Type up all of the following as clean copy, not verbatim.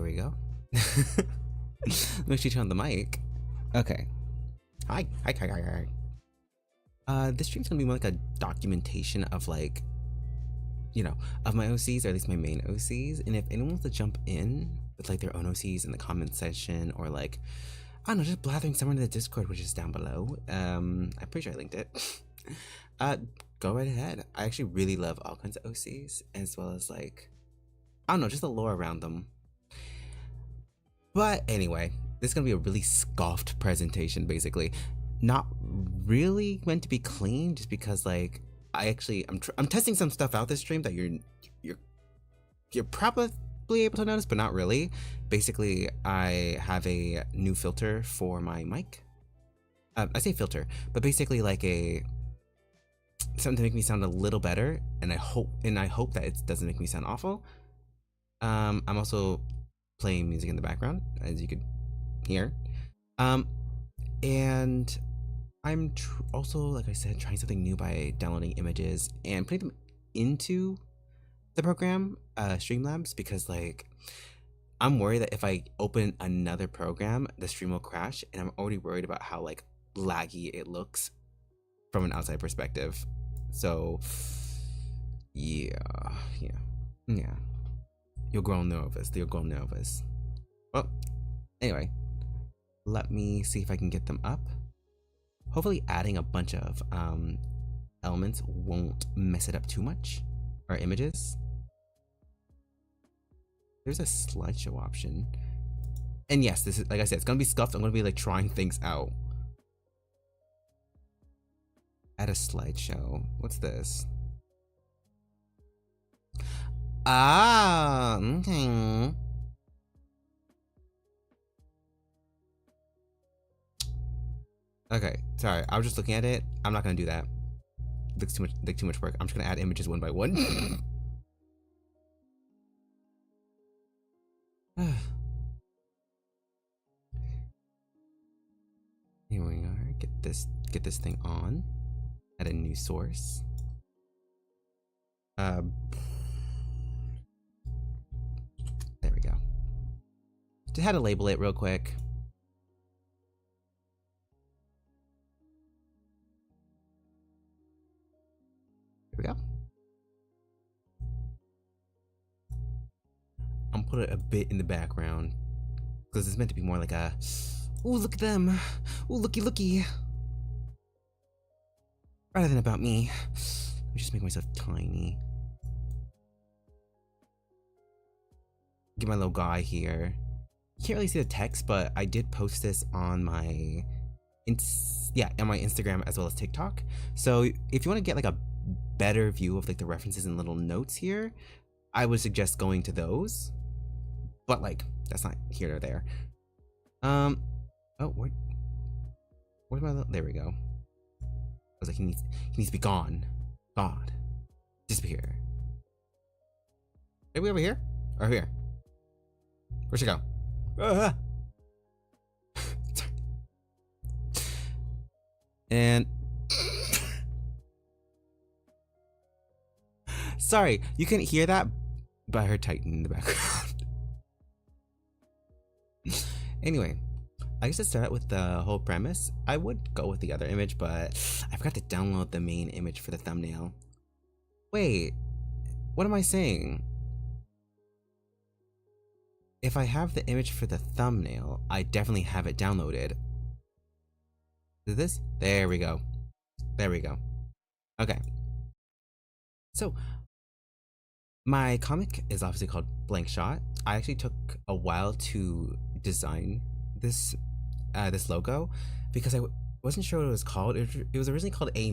There we go. Make sure you turn on the mic. Okay. Hi. This stream's gonna be more like a documentation of like, you know, of my OCs, or at least my main OCs. And if anyone wants to jump in with like their own OCs in the comment section, or like, I don't know, just blathering somewhere in the Discord, which is down below. I'm pretty sure I linked it. Go right ahead. I actually really love all kinds of OCs, as well as like, I don't know, just the lore around them. But anyway, this is gonna be a really scoffed presentation, basically. Not really meant to be clean, just because like I'm testing some stuff out this stream that you're probably able to notice, but not really. Basically, I have a new filter for my mic. I say filter, but basically like something to make me sound a little better, and I hope that it doesn't make me sound awful. I'm also playing music in the background, as you could hear. And I'm also, like I said, trying something new by downloading images and putting them into the program, Streamlabs, because like I'm worried that if I open another program, the stream will crash, and I'm already worried about how like laggy it looks from an outside perspective. So yeah. You'll grow nervous. Well, anyway, let me see if I can get them up. Hopefully adding a bunch of elements won't mess it up too much, or images. There's a slideshow option. And yes, this is, like I said, it's gonna be scuffed. I'm gonna be like trying things out. Add a slideshow. What's this? Ah, okay. Okay, sorry. I was just looking at it. I'm not gonna do that. Looks too much work. I'm just gonna add images one by one. Here we are. Get this thing on. Add a new source. There we go. Just had to label it real quick. Here we go. I'm putting it a bit in the background, because it's meant to be more like a, ooh, look at them, ooh, looky, rather than about me. Let me just make myself tiny. Get my little guy here. You can't really see the text, but I did post this on my on my Instagram as well as TikTok. So if you want to get like a better view of like the references and little notes here, I would suggest going to those. But like, that's not here nor there. Oh, where's my little, there we go. I was like, he needs to be gone. God, disappear. Are we over here? Or here? Where'd she go? And sorry, you couldn't hear that, but I heard Titan in the background. Anyway, I guess to start out with the whole premise, I would go with the other image, but I forgot to download the main image for the thumbnail. Wait, what am I saying? If I have the image for the thumbnail, I definitely have it downloaded. Is this? There we go. Okay. So, my comic is obviously called Blank Shot. I actually took a while to design this this logo, because I wasn't sure what it was called. It was originally called A-,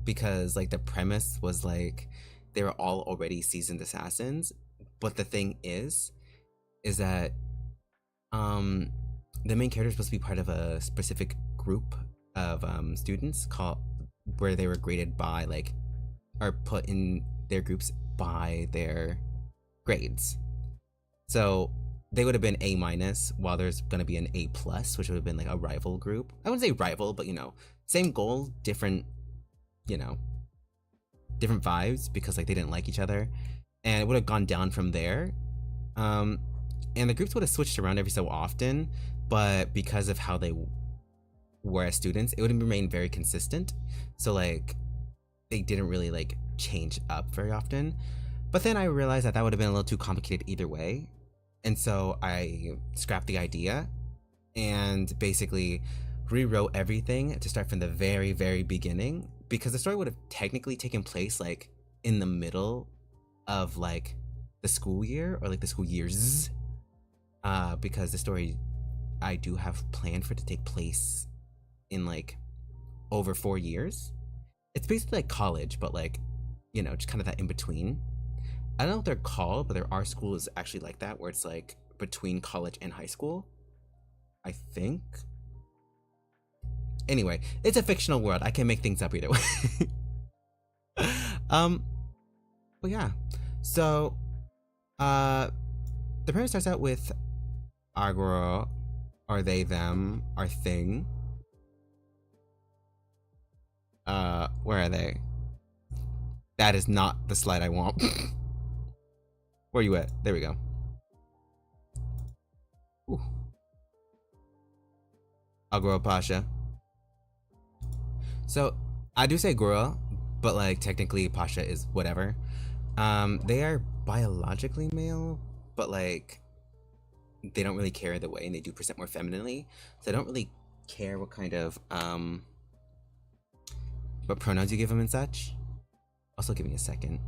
because like the premise was like they were all already seasoned assassins, but the thing is that the main character is supposed to be part of a specific group of students called, where they were graded by like, or put in their groups by their grades. So they would have been A-, while there's gonna be an A+, which would have been like a rival group. I wouldn't say rival, but you know, same goal, different, you know, different vibes, because like they didn't like each other, and it would have gone down from there. and the groups would have switched around every so often, but because of how they were as students, it would remain very consistent. So like they didn't really like change up very often. But then I realized that that would have been a little too complicated either way. And so I scrapped the idea and basically rewrote everything to start from the very, very beginning, because the story would have technically taken place like in the middle of like the school year, or like the school years, because the story I do have planned for it to take place in like over 4 years. It's basically like college, but like, you know, just kind of that in between. I don't know what they're called, but there are schools actually like that where it's like between college and high school, I think. Anyway, it's a fictional world. I can make things up either way. um, but yeah. So, the premise starts out with agro, or they, them, or thing. Where are they? That is not the slide I want. Where are you at? There we go. Ooh. Agro Pasha. So I do say Gura, but like technically Pasha is whatever. They are biologically male, but like they don't really care either way, and they do present more femininely. So I don't really care what kind of what pronouns you give them and such. Also, give me a second.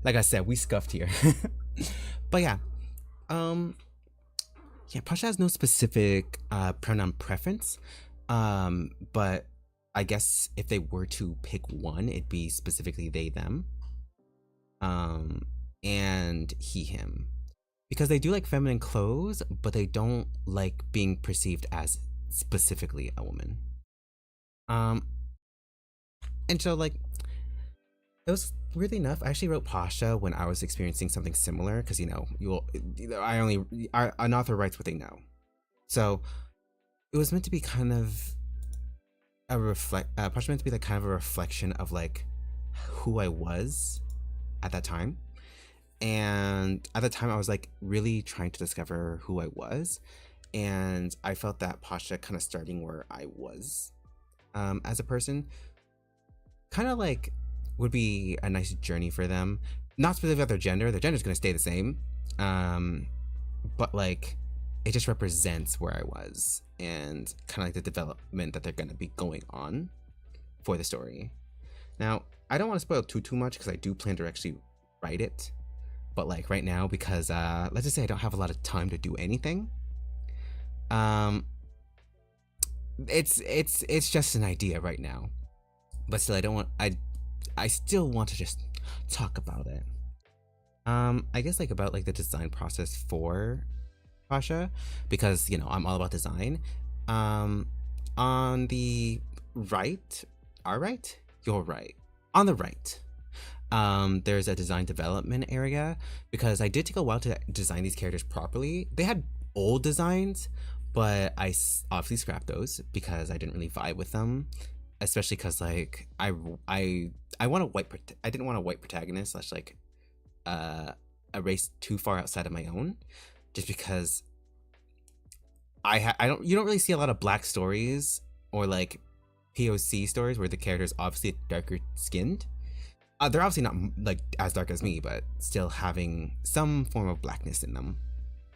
Like I said, we scuffed here. But yeah, um, yeah, Pasha has no specific pronoun preference. But I guess if they were to pick one, it'd be specifically they, them. And he, him. Because they do like feminine clothes, but they don't like being perceived as specifically a woman. Um, and so like it was weirdly enough. I actually wrote Pasha when I was experiencing something similar, because you know an author writes what they know, so it was meant to be kind of a Pasha meant to be like kind of a reflection of like who I was at that time, and at the time I was like really trying to discover who I was, and I felt that Pasha kind of starting where I was as a person, kind of like would be a nice journey for them. Not specifically about their gender's gonna stay the same. But like it just represents where I was and kind of like the development that they're gonna be going on for the story. Now, I don't want to spoil too much because I do plan to actually write it. But like right now, because let's just say I don't have a lot of time to do anything. It's just an idea right now. But still I still want to just talk about it. I guess like about like the design process for Pasha, because you know I'm all about design. On the right, our right, your right, on the right, there's a design development area, because I did take a while to design these characters properly. They had old designs, but I obviously scrapped those because I didn't really vibe with them. Especially because like I want I didn't want a white protagonist slash like a race too far outside of my own, just because you don't really see a lot of black stories or like POC stories where the character is obviously darker skinned. They're obviously not like as dark as me, but still having some form of blackness in them.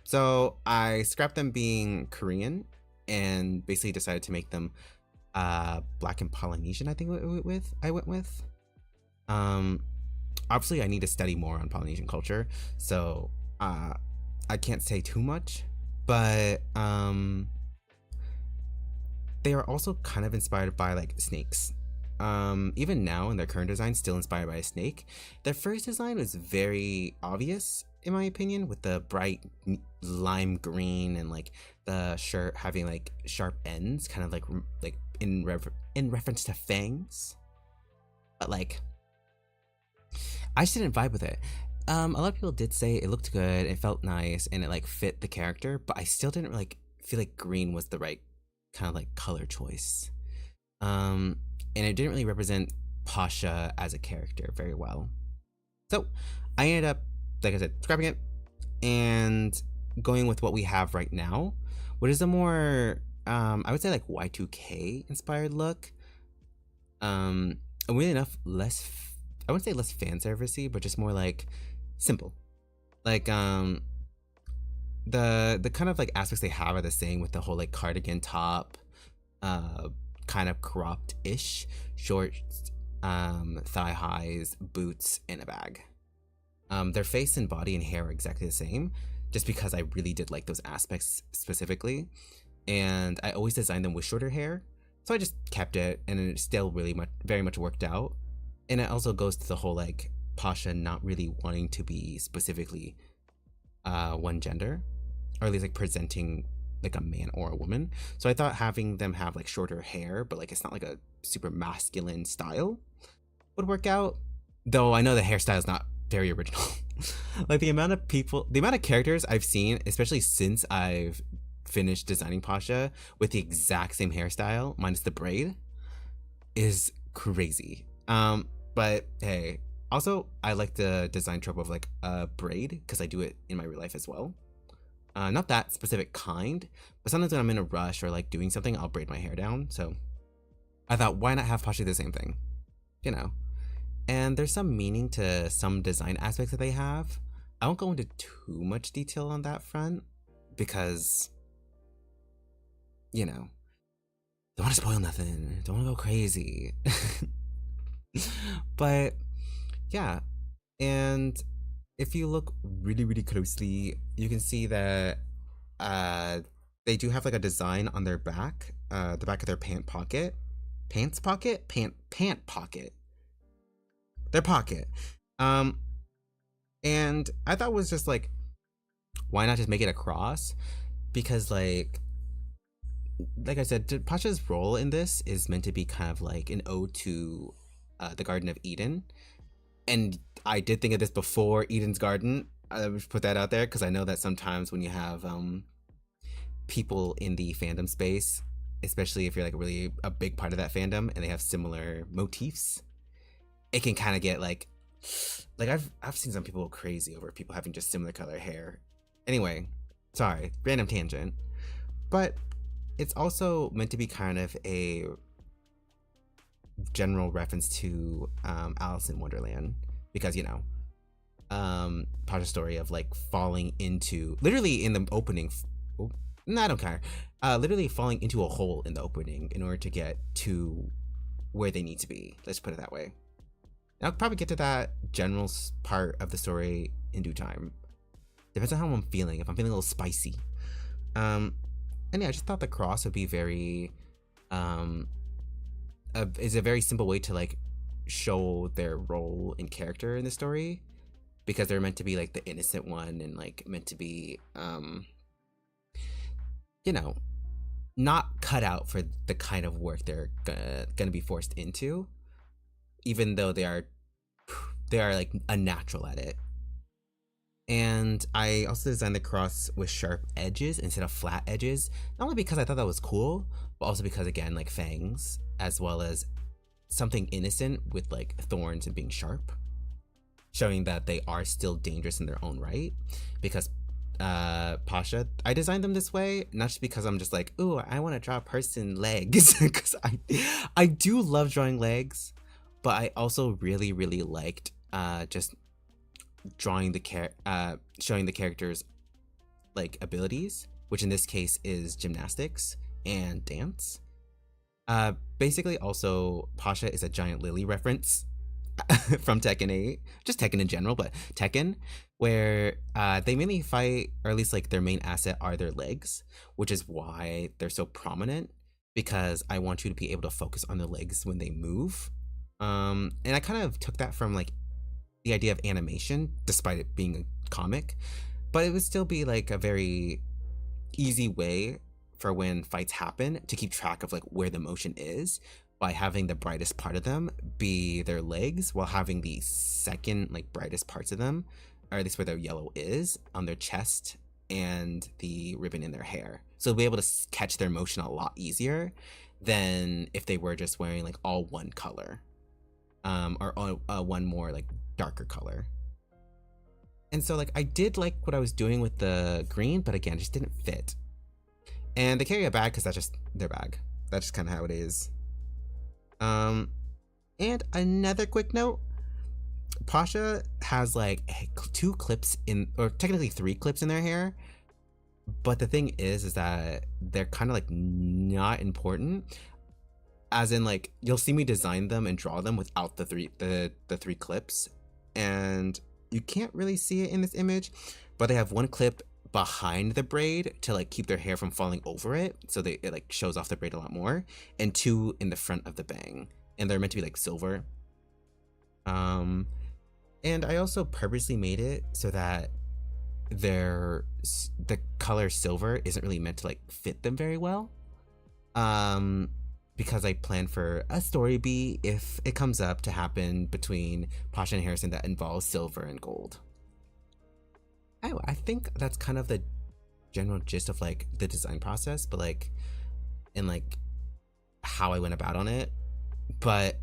So I scrapped them being Korean and basically decided to make them Black and Polynesian. I think I went with. Obviously I need to study more on Polynesian culture, so I can't say too much, but they are also kind of inspired by like snakes. even now in their current design, still inspired by a snake. Their first design was very obvious, in my opinion, with the bright lime green and like the shirt having like sharp ends, kind of like in reference to fangs. But like, I just didn't vibe with it. A lot of people did say it looked good, it felt nice, and it like fit the character, but I still didn't like feel like green was the right kind of like color choice. And it didn't really represent Pasha as a character very well. So I ended up, like I said, scrapping it and going with what we have right now, which is a more, I would say like Y2K inspired look. And weirdly enough, I wouldn't say less fan servicey, but just more like simple. Like, the kind of like aspects they have are the same with the whole like cardigan top, kind of cropped ish, short, thigh highs, boots, and a bag. Their face and body and hair are exactly the same, just because I really did like those aspects specifically, and I always designed them with shorter hair, so I just kept it, and it still very much worked out. And it also goes to the whole like Pasha not really wanting to be specifically one gender, or at least like presenting like a man or a woman. So I thought having them have like shorter hair, but like it's not like a super masculine style, would work out. Though I know the hairstyle is not very original. Like the amount of characters I've seen, especially since I've finished designing Pasha with the exact same hairstyle minus the braid, is crazy. But hey, also I like the design trope of like a braid because I do it in my real life as well. Not that specific kind, but sometimes when I'm in a rush or like doing something, I'll braid my hair down. So I thought, why not have Pasha do the same thing? You know. And there's some meaning to some design aspects that they have. I won't go into too much detail on that front because, you know, don't want to spoil nothing. Don't want to go crazy. But yeah, and if you look really, really closely, you can see that they do have like a design on their back, the back of their pants pocket, their pocket. And I thought it was just like, why not just make it a cross? Because like I said, Pasha's role in this is meant to be kind of like an ode to the Garden of Eden. And I did think of this before Eden's Garden. I would put that out there because I know that sometimes when you have people in the fandom space, especially if you're like really a big part of that fandom and they have similar motifs, it can kind of get like I've seen some people go crazy over people having just similar color hair. Anyway, sorry, random tangent. But it's also meant to be kind of a general reference to Alice in Wonderland, because you know, Pasha's story of like falling into, literally in the opening, no, I don't care, literally falling into a hole in the opening in order to get to where they need to be. Let's put it that way. I'll probably get to that general part of the story in due time. Depends on how I'm feeling. If I'm feeling a little spicy. And yeah, I just thought the cross would be very, is a very simple way to like show their role in character in the story, because they're meant to be like the innocent one and like meant to be, you know, not cut out for the kind of work they're gonna be forced into, even though they are like a natural at it. And I also designed the cross with sharp edges instead of flat edges, not only because I thought that was cool, but also because, again, like fangs, as well as something innocent with like thorns and being sharp, showing that they are still dangerous in their own right. Because Pasha, I designed them this way not just because I'm just like, ooh, I want to draw a person legs, because I do love drawing legs, but I also really, really liked just drawing showing the characters like abilities, which in this case is gymnastics and dance. Basically, also Pasha is a giant lily reference from Tekken 8, just Tekken in general, but Tekken, where they mainly fight, or at least like their main asset are their legs, which is why they're so prominent. because I want you to be able to focus on the legs when they move. And I kind of took that from like the idea of animation, despite it being a comic, but it would still be like a very easy way for when fights happen to keep track of like where the motion is by having the brightest part of them be their legs, while having the second like brightest parts of them, or at least where their yellow is, on their chest and the ribbon in their hair. So we'll be able to catch their motion a lot easier than if they were just wearing like all one color, or one more like darker color. And so like I did like what I was doing with the green, but again, it just didn't fit. And they carry a bag because that's just their bag. That's just kind of how it is. And another quick note, Pasha has like 2 clips in, or technically 3 clips in their hair. But the thing is that they're kind of like not important. As in like, you'll see me design them and draw them without the 3 clips. And you can't really see it in this image, but they have 1 clip behind the braid to like keep their hair from falling over it, so it like shows off the braid a lot more, and 2 in the front of the bang, and they're meant to be like silver. And I also purposely made it so that the color silver isn't really meant to like fit them very well, because I plan for a story beat if it comes up to happen between Pasha and Harrison that involves silver and gold. Anyway, I think that's kind of the general gist of like the design process, but like, and like how I went about on it. But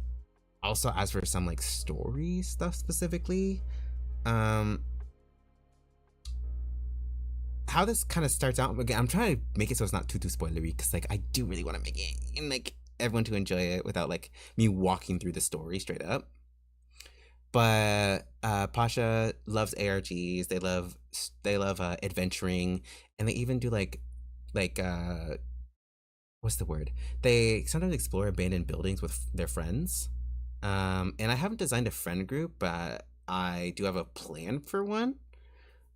also as for some like story stuff specifically, how this kind of starts out, again, I'm trying to make it so it's not too spoilery, because like I do really want to make it and like everyone to enjoy it without like me walking through the story straight up. But Pasha loves ARGs. They love adventuring, and they even do like what's the word? They sometimes explore abandoned buildings with their friends. And I haven't designed a friend group, but I do have a plan for one.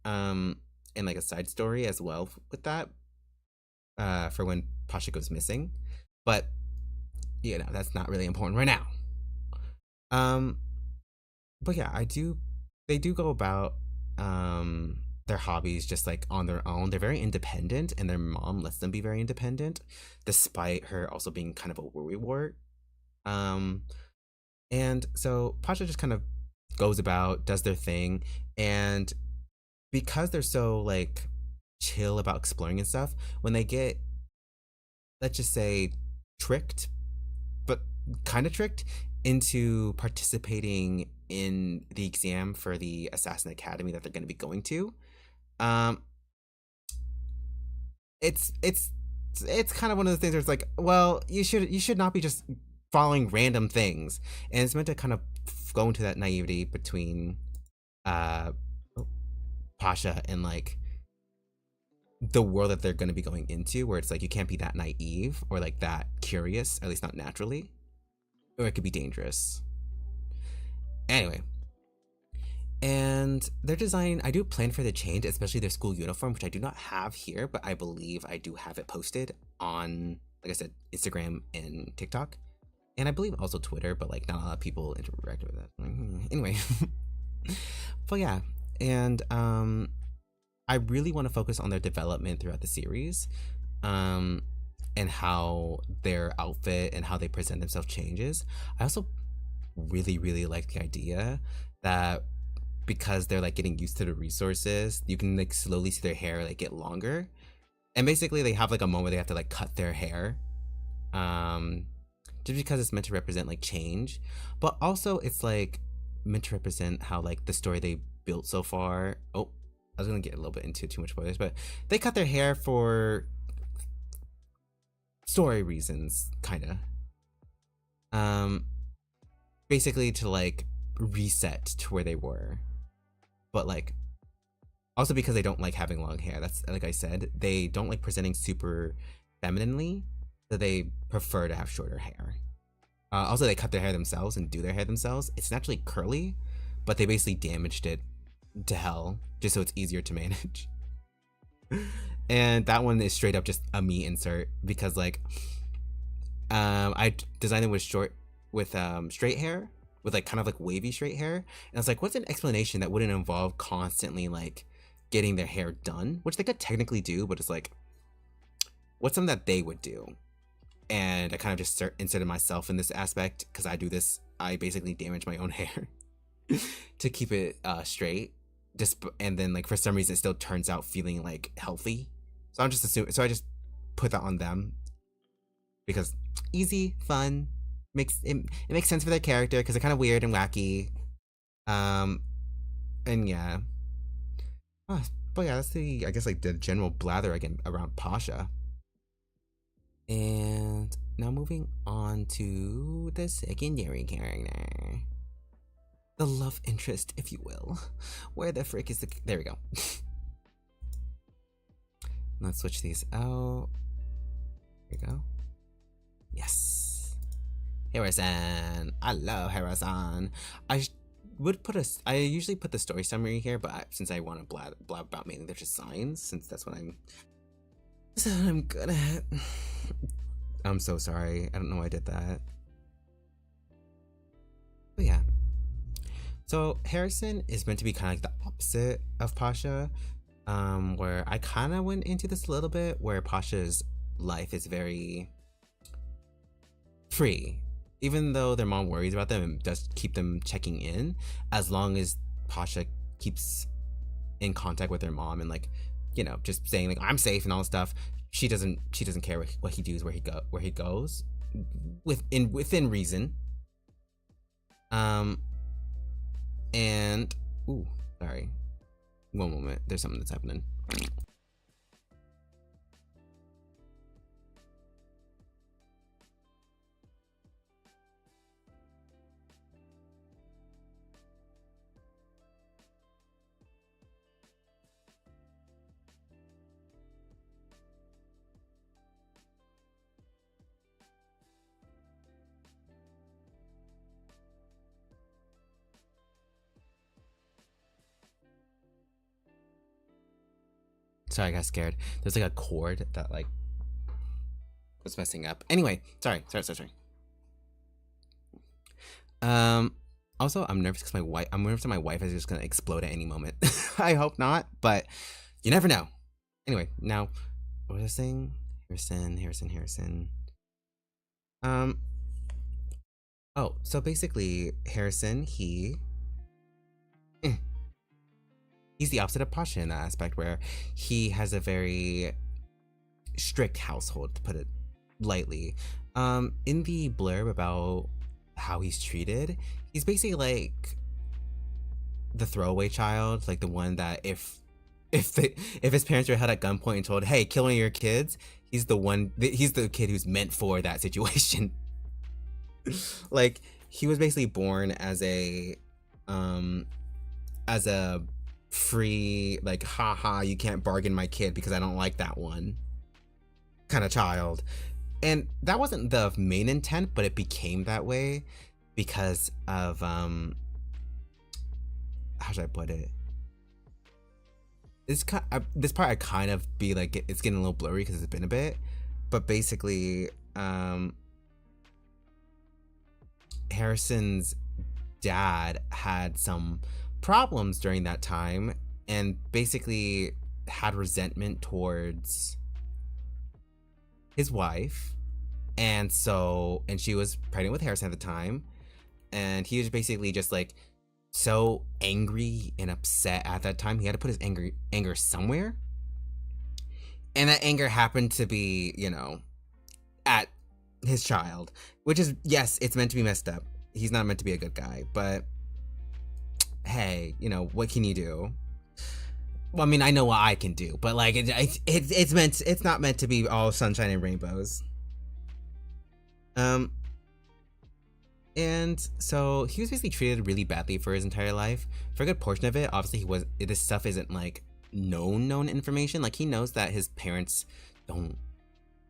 And like a side story as well with that, for when Pasha goes missing. But you know, that's not really important right now. But yeah, they do go about their hobbies just like on their own. They're very independent, and their mom lets them be very independent, despite her also being kind of a worrywart. And so Pasha just kind of goes about, does their thing, and because they're so like chill about exploring and stuff, when they get, let's just say, tricked, but kind of tricked into participating in the exam for the Assassin Academy that they're going to be going to, it's kind of one of the things where it's like, well, you should not be just following random things, and it's meant to kind of go into that naivety between Pasha and like the world that they're going to be going into, where it's like you can't be that naive or like that curious, at least not naturally, or it could be dangerous. Anyway, and their design, I do plan for the change, especially their school uniform, which I do not have here, but I believe I do have it posted on, like I said, Instagram and TikTok, and I believe also Twitter, but like not a lot of people interact with that. Anyway, but yeah, and I really want to focus on their development throughout the series, and how their outfit and how they present themselves changes. I also really like the idea that because they're like getting used to the resources, you can like slowly see their hair like get longer, and basically they have like a moment they have to like cut their hair, just because it's meant to represent like change, but also it's like meant to represent how like the story they built so far. Oh, I was gonna get a little bit into too much spoilers, but they cut their hair for story reasons, kind of. Basically to like reset to where they were, but like also because they don't like having long hair. That's, like I said, they don't like presenting super femininely, so they prefer to have shorter hair. Also, they cut their hair themselves and do their hair themselves. It's naturally curly, but they basically damaged it to hell just so it's easier to manage. And that one is straight up just a me insert, because like I designed them with straight hair, with like kind of like wavy straight hair. And I was like, what's an explanation that wouldn't involve constantly like getting their hair done, which they could technically do, but it's like, what's something that they would do? And I kind of just inserted myself in this aspect because I do this. I basically damage my own hair to keep it straight. And then like for some reason it still turns out feeling like healthy. So I'm just assuming. So I just put that on them because easy, fun, it makes sense for their character because they're kind of weird and wacky. And yeah. But yeah, that's I guess like the general blather again around Pasha. And now moving on to the secondary character. The love interest, if you will. Where the frick is there we go. Let's switch these out. Here we go. Yes. Harrison. I love Harrison. I usually put the story summary here, but since I want to blab about mainly their designs, since that's what I'm good at. I'm so sorry. I don't know why I did that. But yeah. So Harrison is meant to be kind of like the opposite of Pasha, where I kind of went into this a little bit, where Pasha's life is very free. Even though their mom worries about them and does keep them checking in, as long as Pasha keeps in contact with their mom and like, you know, just saying like I'm safe and all this stuff, she doesn't care what he does, where he goes, within reason. And ooh, sorry, one moment. There's something that's happening. Sorry, I got scared. There's like a cord that like was messing up. Anyway, sorry. Also, I'm nervous because I'm nervous that my wife is just gonna explode at any moment. I hope not, but you never know. Anyway, now what was I saying? Harrison. Oh, so basically, Harrison, he's the opposite of Pasha in that aspect, where he has a very strict household, to put it lightly. In the blurb about how he's treated, he's basically like the throwaway child, like the one that if his parents were held at gunpoint and told, "Hey, kill one of your kids," he's the kid who's meant for that situation. Like he was basically born as a free, like, haha, you can't bargain my kid because I don't like that one kind of child. And that wasn't the main intent, but it became that way because of how should I put it? This part I kind of be like, it's getting a little blurry because it's been a bit, but basically Harrison's dad had some problems during that time and basically had resentment towards his wife, and she was pregnant with Harrison at the time, and he was basically just like so angry and upset at that time. He had to put his anger somewhere, and that anger happened to be, you know, at his child, which is, yes, it's meant to be messed up. He's not meant to be a good guy, but hey, you know, what can you do? Well, I mean, I know what I can do, but like it's not meant to be all sunshine and rainbows. And so he was basically treated really badly for his entire life. For a good portion of it, obviously this stuff isn't like known information. Like he knows that his parents don't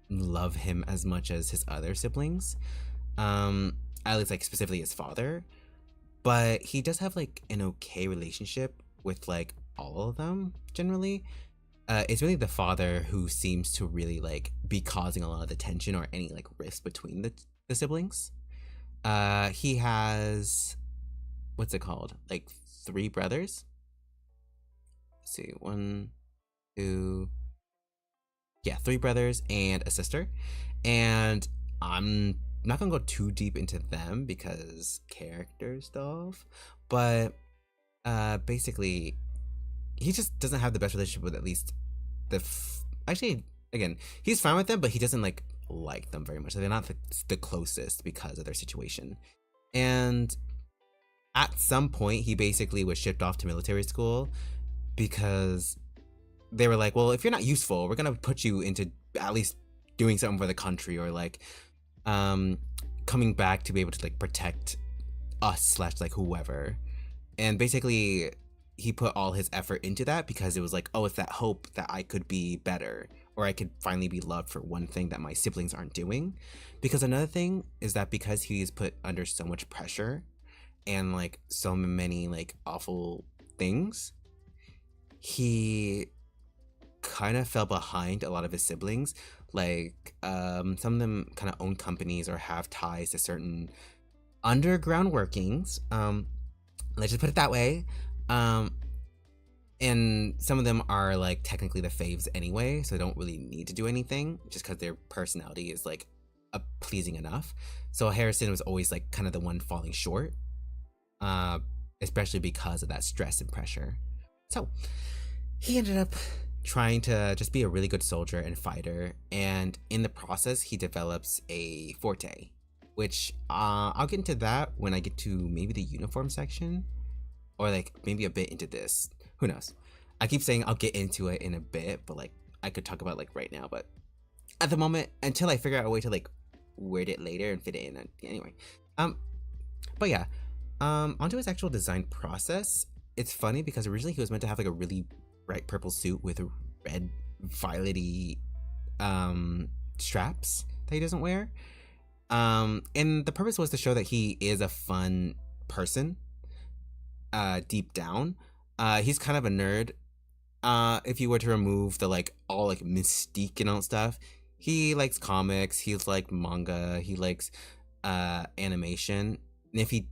love him as much as his other siblings. At least like specifically his father. But he does have like an okay relationship with like all of them generally. it's really the father who seems to really like be causing a lot of the tension or any like rift between the siblings. He has, what's it called, like three brothers. Let's see, one, two, yeah, three brothers and a sister. And I'm not gonna go too deep into them because character stuff, but basically he just doesn't have the best relationship with at least actually, again, he's fine with them, but he doesn't like them very much. They're not the closest because of their situation. And at some point he basically was shipped off to military school because they were like, well, if you're not useful, we're gonna put you into at least doing something for the country, or like coming back to be able to like protect us slash like whoever. And basically he put all his effort into that because it was like, oh, it's that hope that I could be better, or I could finally be loved for one thing that my siblings aren't doing. Because another thing is that because he's put under so much pressure and like so many like awful things, he kind of fell behind a lot of his siblings. Like some of them kind of own companies or have ties to certain underground workings. Let's just put it that way. And some of them are like technically the faves anyway, so they don't really need to do anything just because their personality is like pleasing enough. So Harrison was always like kind of the one falling short, especially because of that stress and pressure. So he ended up trying to just be a really good soldier and fighter, and in the process he develops a forte, which I'll get into that when I get to maybe the uniform section, or like maybe a bit into this. Who knows? I keep saying I'll get into it in a bit, but like I could talk about like right now, but at the moment, until I figure out a way to like word it later and fit it in. Anyway, but yeah, onto his actual design process. It's funny because originally he was meant to have like a really bright purple suit with red violety straps that he doesn't wear. And the purpose was to show that he is a fun person deep down. He's kind of a nerd. If you were to remove the like all like mystique and all that stuff, he likes comics, he likes manga, he likes animation. And if he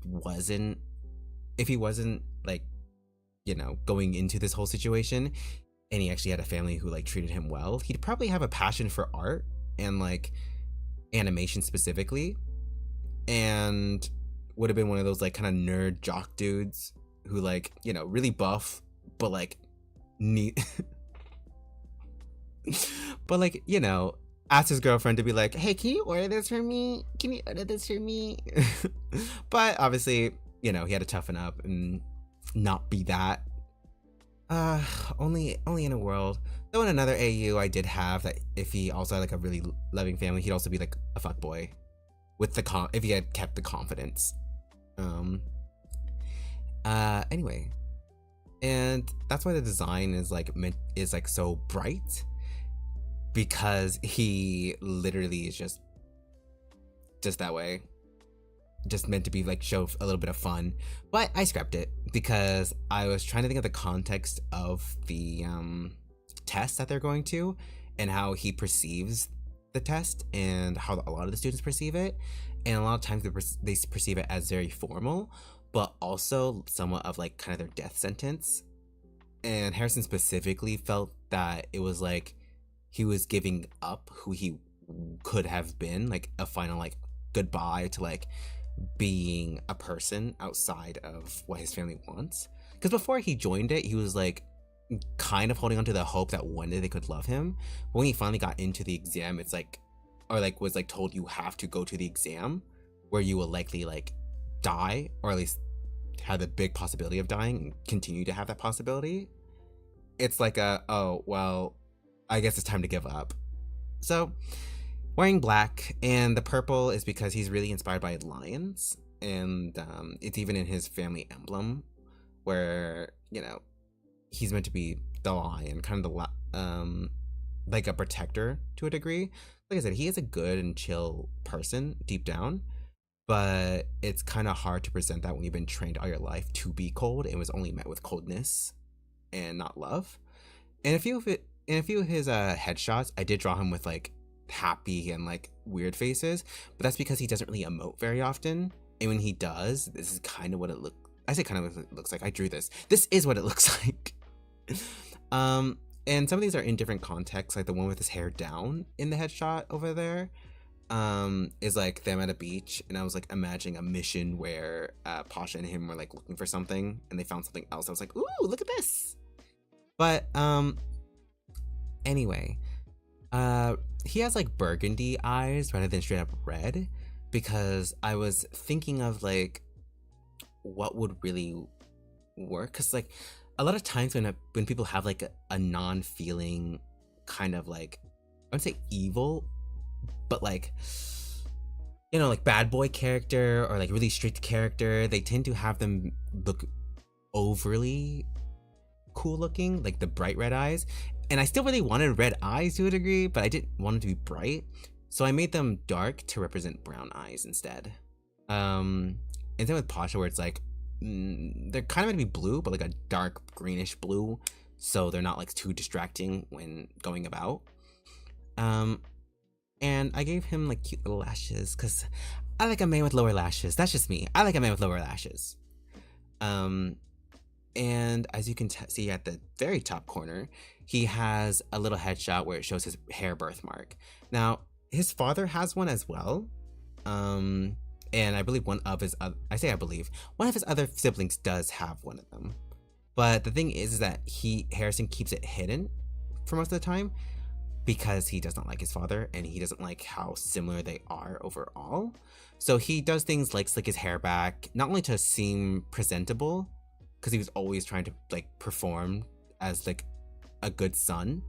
wasn't like, you know, going into this whole situation and he actually had a family who like treated him well, he'd probably have a passion for art and like animation specifically, and would have been one of those like kind of nerd jock dudes who like, you know, really buff but like neat but like, you know, asked his girlfriend to be like, hey, can you order this for me, but obviously, you know, he had to toughen up and not be that. Only in a world. Though in another AU I did have that if he also had like a really loving family, he'd also be like a fuckboy with the if he had kept the confidence. Anyway, and that's why the design is like so bright, because he literally is just that way, just meant to be like show a little bit of fun. But I scrapped it because I was trying to think of the context of the test that they're going to and how he perceives the test and how a lot of the students perceive it. And a lot of times they perceive it as very formal, but also somewhat of like kind of their death sentence. And Harrison specifically felt that it was like he was giving up who he could have been, like a final like goodbye to like being a person outside of what his family wants. Because before he joined it, he was like kind of holding on to the hope that one day they could love him. But when he finally got into the exam, it's like, or like was like told you have to go to the exam where you will likely like die, or at least have the big possibility of dying and continue to have that possibility. It's like oh well, I guess it's time to give up. So wearing black, and the purple is because he's really inspired by lions, and it's even in his family emblem where, you know, he's meant to be the lion, kind of the like a protector to a degree. Like I said, he is a good and chill person deep down, but it's kind of hard to present that when you've been trained all your life to be cold and was only met with coldness and not love. And in a few of his headshots, I did draw him with like happy and like weird faces, but that's because he doesn't really emote very often. And when he does, this is kind of what it looks. I say kind of what it looks like. I drew this. This is what it looks like. And some of these are in different contexts, like the one with his hair down in the headshot over there. Is like them at a beach, and I was like imagining a mission where Pasha and him were like looking for something, and they found something else. I was like, ooh, look at this. But anyway, he has like burgundy eyes rather than straight up red, because I was thinking of like what would really work, because like a lot of times when people have like a non-feeling kind of like, I would say evil, but like, you know, like bad boy character or like really strict character, they tend to have them look overly cool looking, like the bright red eyes. And I still really wanted red eyes to a degree, but I didn't want them to be bright, so I made them dark to represent brown eyes instead. And then with Pasha, where it's like they're kind of gonna be blue, but like a dark greenish blue, so they're not like too distracting when going about. And I gave him like cute little lashes, because I like a man with lower lashes. That's just me. I like a man with lower lashes. And as you can see at the very top corner, he has a little headshot where it shows his hair birthmark. Now, his father has one as well. And I believe one of his other siblings does have one of them. But the thing is that Harrison keeps it hidden for most of the time, because he does not like his father, and he doesn't like how similar they are overall. So he does things like slick his hair back, not only to seem presentable, because he was always trying to like perform as like a good son,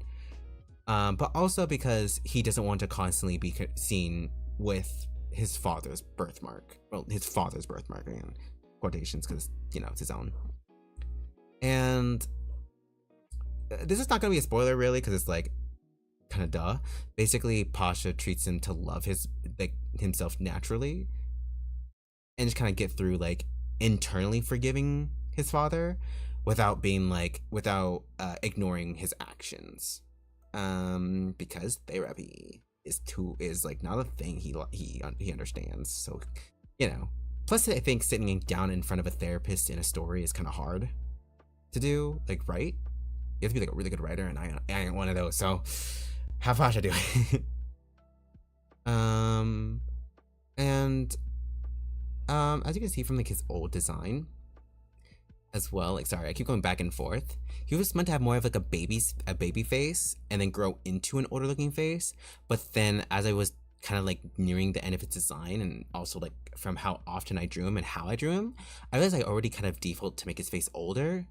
but also because he doesn't want to constantly be seen with his father's birthmark. Well, his father's birthmark, again, quotations, because, you know, it's his own. And this is not going to be a spoiler really, because it's like kind of duh. Basically, Pasha treats him to love himself naturally, and just kind of get through like internally forgiving his father without ignoring his actions, because therapy is like not a thing he understands. So, you know, plus I think sitting down in front of a therapist in a story is kind of hard to do, like, right? You have to be like a really good writer, and I ain't one of those, so have Pasha do it. As you can see from like his old design as well, like, sorry, I keep going back and forth. He was meant to have more of like a baby face, and then grow into an older looking face. But then as I was kind of like nearing the end of his design, and also like from how often I drew him and how I drew him, I realized I already kind of default to make his face older.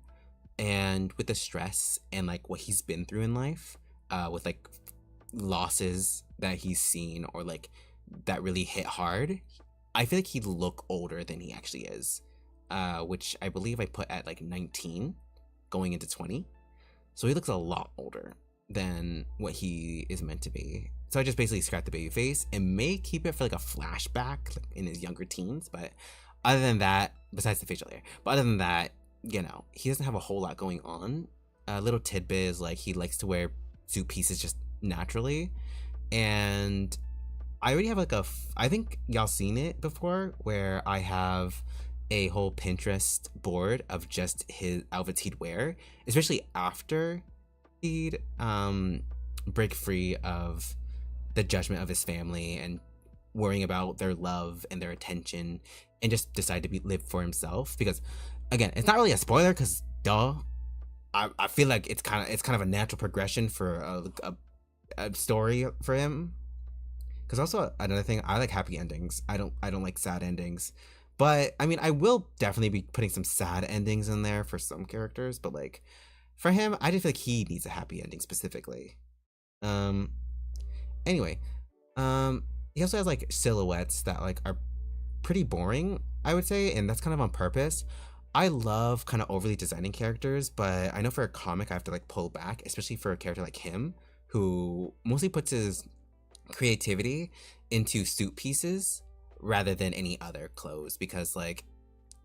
And with the stress and like what he's been through in life, with like losses that he's seen or like that really hit hard, I feel like he'd look older than he actually is, which I believe I put at like 19 going into 20. So he looks a lot older than what he is meant to be. So I just basically scrapped the baby face and may keep it for like a flashback like in his younger teens. But other than that, besides the facial hair, but other than that, you know, he doesn't have a whole lot going on. A little tidbit is like he likes to wear suit pieces just naturally. And I already have like I think y'all seen it before, where I have a whole Pinterest board of just his outfits he'd wear, especially after he'd break free of the judgment of his family and worrying about their love and their attention, and just decide to live for himself. Because again, it's not really a spoiler, because duh, I feel like it's kind of a natural progression for a story for him. Because also another thing, I like happy endings. I don't like sad endings. But I mean, I will definitely be putting some sad endings in there for some characters. But like for him, I just feel like he needs a happy ending specifically. Anyway, he also has like silhouettes that like are pretty boring, I would say, and that's kind of on purpose. I love kind of overly designing characters, but I know for a comic I have to like pull back, especially for a character like him, who mostly puts his creativity into suit pieces rather than any other clothes, because like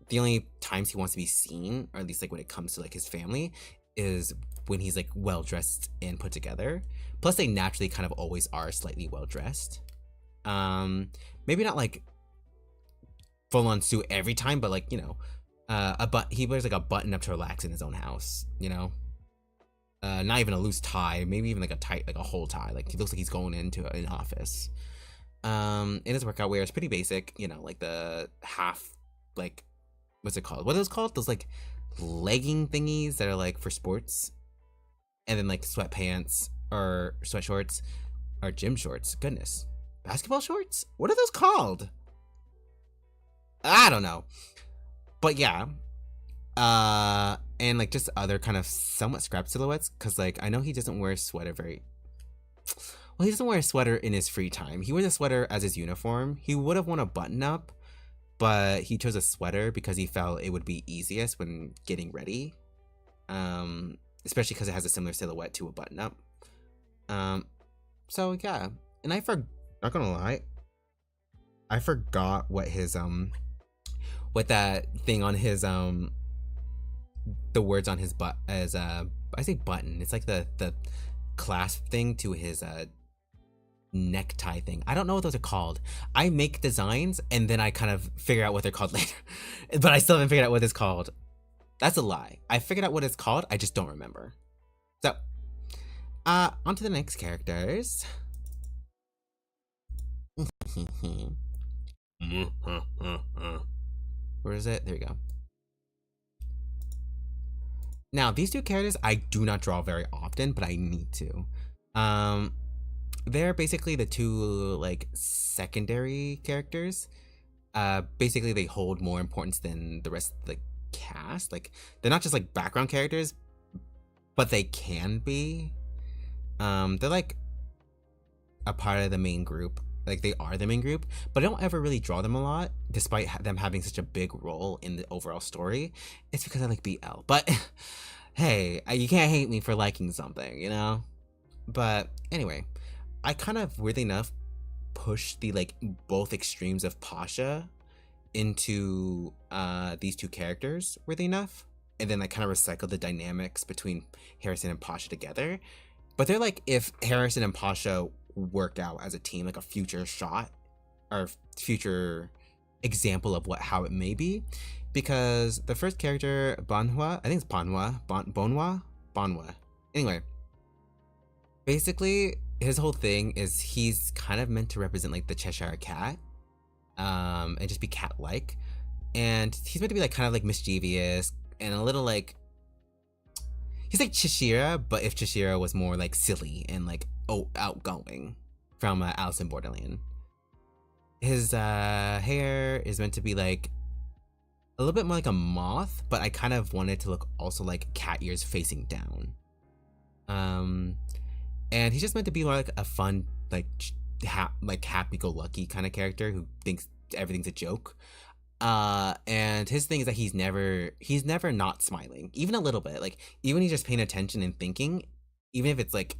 the only times he wants to be seen, or at least like when it comes to like his family, is when he's like well dressed and put together. Plus, they naturally kind of always are slightly well dressed. Maybe not like full on suit every time, but like, you know, he wears like a button up to relax in his own house, you know. Not even a loose tie, maybe even like a tight, like a whole tie. Like he looks like he's going into an office. In his workout wear, it's pretty basic, you know, like the half, like, what's it called? What are those called? Those like legging thingies that are like for sports, and then like sweatpants or sweat shorts or gym shorts. Goodness, basketball shorts. What are those called? I don't know, but yeah. And like just other kind of somewhat scrap silhouettes, because like I know he doesn't wear a sweater very well. He doesn't wear a sweater in his free time. He wears a sweater as his uniform. He would have worn a button up, but he chose a sweater because he felt it would be easiest when getting ready. Especially because it has a similar silhouette to a button up. So yeah, and not gonna lie, I forgot what his what that thing on his the words on his butt as I say button. It's like the clasp thing to his necktie thing. I don't know what those are called. I make designs and then I kind of figure out what they're called later, but I still haven't figured out what it's called. That's a lie. I figured out what it's called. I just don't remember. So, on to the next characters. Where is it? There we go. Now, these two characters I do not draw very often, but I need to. They're basically the two like secondary characters. Basically they hold more importance than the rest of the cast. Like they're not just like background characters, but they can be. They're like a part of the main group. Like they are the main group, but I don't ever really draw them a lot, despite them having such a big role in the overall story. It's because I like BL. But hey, you can't hate me for liking something, you know? But anyway, I kind of, weirdly enough, push the like both extremes of Pasha into these two characters, weirdly enough, and then I kind of recycle the dynamics between Harrison and Pasha together. But they're like if Harrison and Pasha worked out as a team, like a future shot or future example of how it may be. Because the first character, Bonhwa, I think it's Bonhwa. Anyway, basically his whole thing is he's kind of meant to represent like the Cheshire Cat, and just be cat-like, and he's meant to be like kind of like mischievous and a little like, he's like Cheshire, but if Cheshire was more like silly and like outgoing from Alice in Borderland. His hair is meant to be like a little bit more like a moth, but I kind of wanted to look also like cat ears facing down. And he's just meant to be more like a fun, like happy-go-lucky kind of character who thinks everything's a joke. And his thing is that he's never not smiling, even a little bit. Like even when he's just paying attention and thinking, even if it's like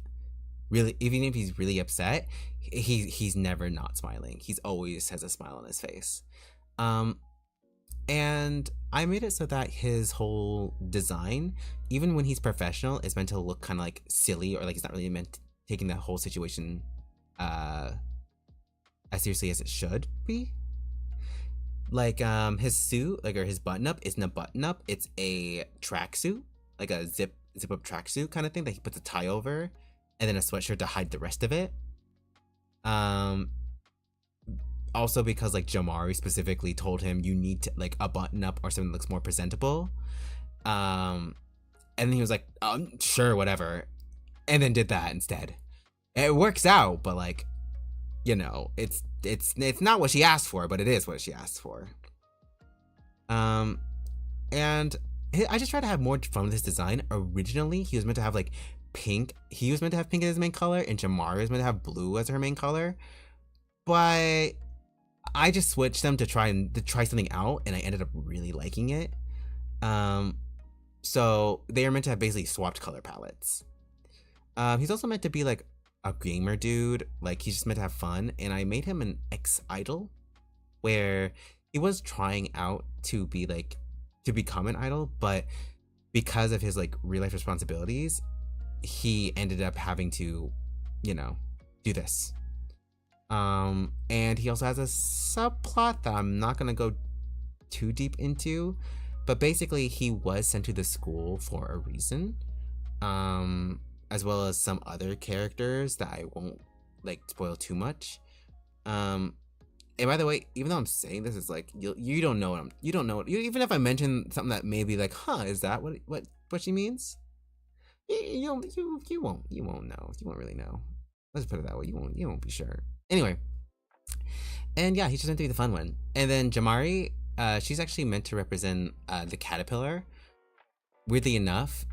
really, even if he's really upset, he's never not smiling. He's always has a smile on his face. And I made it so that his whole design, even when he's professional, is meant to look kind of like silly, or like he's not really meant taking the whole situation as seriously as it should be. Like his suit, like, or his button up isn't a button up, it's a tracksuit, like a zip up tracksuit kind of thing that he puts a tie over, and then a sweatshirt to hide the rest of it. Also because like Jamari specifically told him you need to like a button up or something that looks more presentable. And then he was like, sure, whatever, and then did that instead. It works out, but like, you know, it's not what she asked for, but it is what she asked for. And I just tried to have more fun with his design. Originally, he was meant to have like pink. He was meant to have pink as his main color, and Jamari was meant to have blue as her main color. But I just switched them to try something out, and I ended up really liking it. So they are meant to have basically swapped color palettes. He's also meant to be like a gamer dude, like he's just meant to have fun, and I made him an ex-idol, where he was trying out to be like to become an idol, but because of his like real life responsibilities, he ended up having to, you know, do this. And he also has a subplot that I'm not gonna go too deep into, but basically he was sent to the school for a reason, as well as some other characters that I won't like spoil too much. And by the way, even though I'm saying this, it's like you don't know you don't know even if I mention something that may be like, huh, is that what she means? You won't know. You won't really know. Let's put it that way. You won't be sure. Anyway, and yeah, he's just meant to be the fun one. And then Jamari, she's actually meant to represent the caterpillar. Weirdly enough,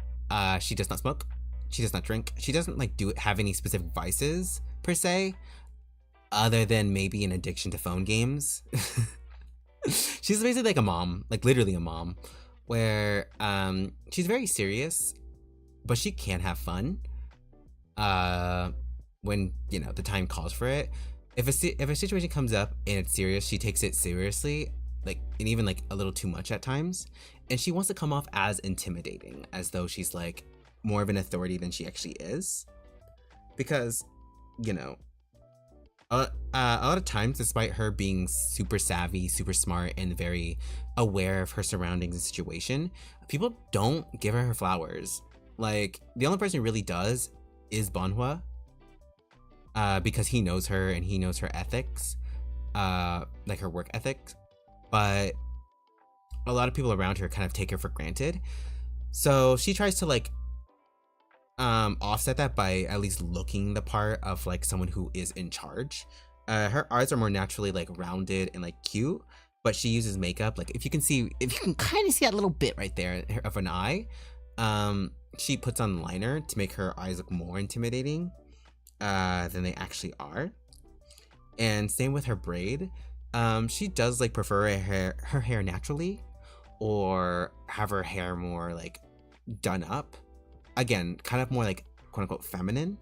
she does not smoke. She does not drink. She doesn't like have any specific vices per se, other than maybe an addiction to phone games. She's basically like a mom, like literally a mom, where she's very serious, but she can have fun. When you know the time calls for it. If a situation comes up and it's serious, she takes it seriously, like, and even like a little too much at times. And she wants to come off as intimidating, as though she's like more of an authority than she actually is. Because, you know, a lot of times, despite her being super savvy, super smart, and very aware of her surroundings and situation, people don't give her flowers. Like, the only person who really does is Bonhua, because he knows her and he knows her ethics, like her work ethics. But a lot of people around her kind of take her for granted. So she tries to like offset that by at least looking the part of like someone who is in charge. Her eyes are more naturally like rounded and like cute, but she uses makeup. Like if you can kind of see that little bit right there of an eye, she puts on liner to make her eyes look more intimidating than they actually are. And same with her braid. She does like prefer her hair naturally, or have her hair more like done up. Again, kind of more like quote unquote feminine,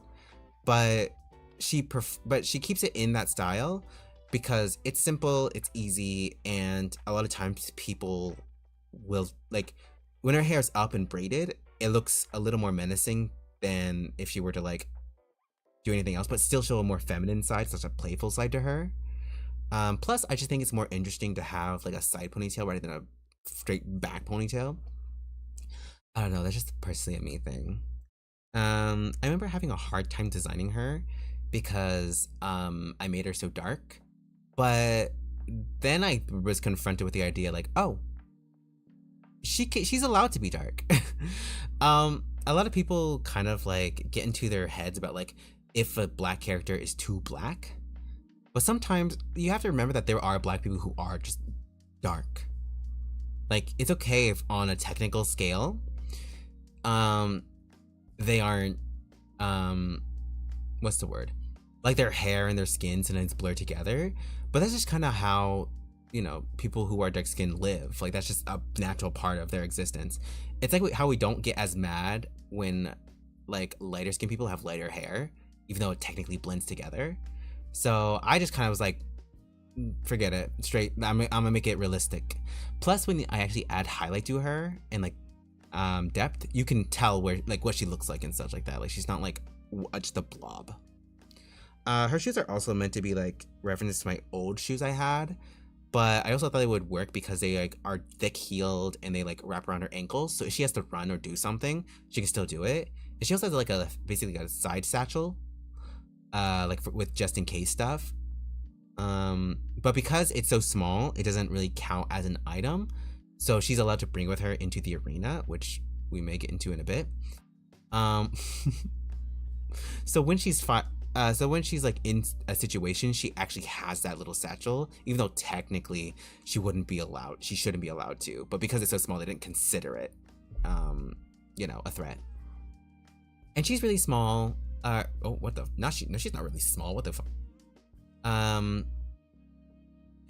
but she keeps it in that style because it's simple, it's easy, and a lot of times people will like when her hair's up and braided, it looks a little more menacing than if she were to like do anything else, but still show a more feminine side, such a playful side to her. Plus, I just think it's more interesting to have like a side ponytail rather than a straight back ponytail. I don't know, that's just personally a me thing. I remember having a hard time designing her because I made her so dark, but then I was confronted with the idea like, oh, she's allowed to be dark. A lot of people kind of like get into their heads about like if a black character is too black, but sometimes you have to remember that there are black people who are just dark. Like it's okay if on a technical scale, they aren't, what's the word? Like their hair and their skin sometimes blur together, but that's just kind of how, you know, people who are dark skinned live. Like that's just a natural part of their existence. It's like how we don't get as mad when like lighter skinned people have lighter hair, even though it technically blends together. So I just kind of was like, forget it, straight. I'm gonna make it realistic. Plus, when I actually add highlight to her and like depth, you can tell where like what she looks like and such like that. Like she's not like just a blob. Her shoes are also meant to be like references to my old shoes I had, but I also thought they would work because they like are thick heeled and they like wrap around her ankles. So if she has to run or do something, she can still do it. And she also has like basically a side satchel, with just in case stuff. But because it's so small, it doesn't really count as an item. So she's allowed to bring with her into the arena, which we may get into in a bit. So when she's like in a situation, she actually has that little satchel, even though technically she shouldn't be allowed to. But because it's so small, they didn't consider it, a threat. And she's really small. She's not really small. What the fuck? And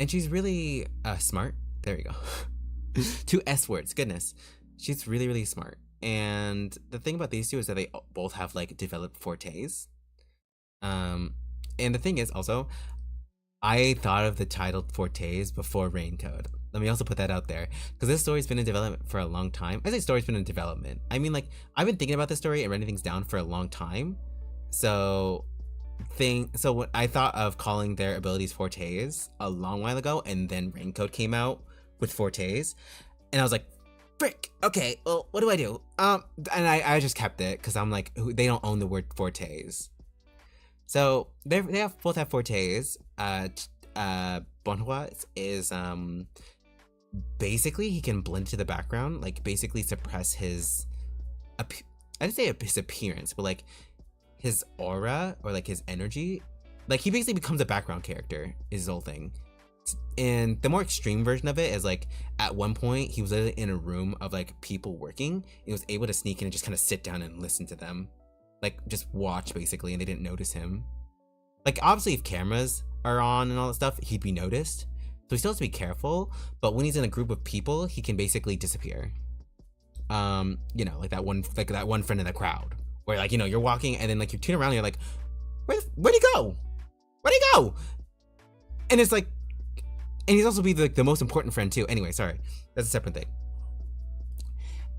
she's really smart. There we go. 2 S words, goodness. She's really, really smart. And the thing about these two is that they both have like developed fortes. And the thing is also, I thought of the title fortes before Rain Code. Let me also put that out there because this story's been in development for a long time. I say story's been in development. I mean, like, I've been thinking about this story and writing things down for a long time. So, what I thought of calling their abilities fortes a long while ago, and then Raincoat came out with fortes, and I was like, frick. Okay, well, what do I do? And I just kept it because I'm like, they don't own the word fortes. So they both have fortes. Bonhua is basically he can blend to the background, like basically suppress his I didn't say his appearance, but like his aura or like his energy. Like he basically becomes a background character is his whole thing. And the more extreme version of it is like at one point he was in a room of like people working. He was able to sneak in and just kind of sit down and listen to them, like just watch basically, and they didn't notice him. Like obviously if cameras are on and all that stuff, he'd be noticed. So he still has to be careful, but when he's in a group of people, he can basically disappear. You know, like that one friend in the crowd where like, you know, you're walking and then like you turn around and you're like, where'd he go? Where'd he go? And it's like, and he's also be the most important friend too. Anyway, sorry, that's a separate thing.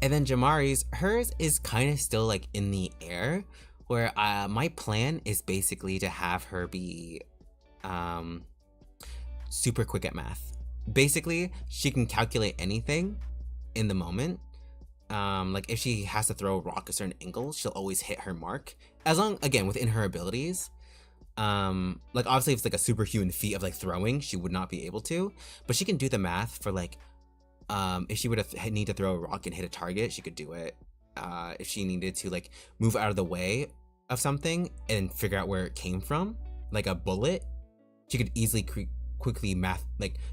And then Jamari's, hers is kind of still like in the air, where my plan is basically to have her be super quick at math. Basically, she can calculate anything in the moment. Like if she has to throw a rock a certain angle, she'll always hit her mark, as long, again, within her abilities. Like obviously if it's like a superhuman feat of like throwing, she would not be able to, but she can do the math for like, if she would have need to throw a rock and hit a target, she could do it. If she needed to like move out of the way of something and figure out where it came from, like a bullet, she could easily quickly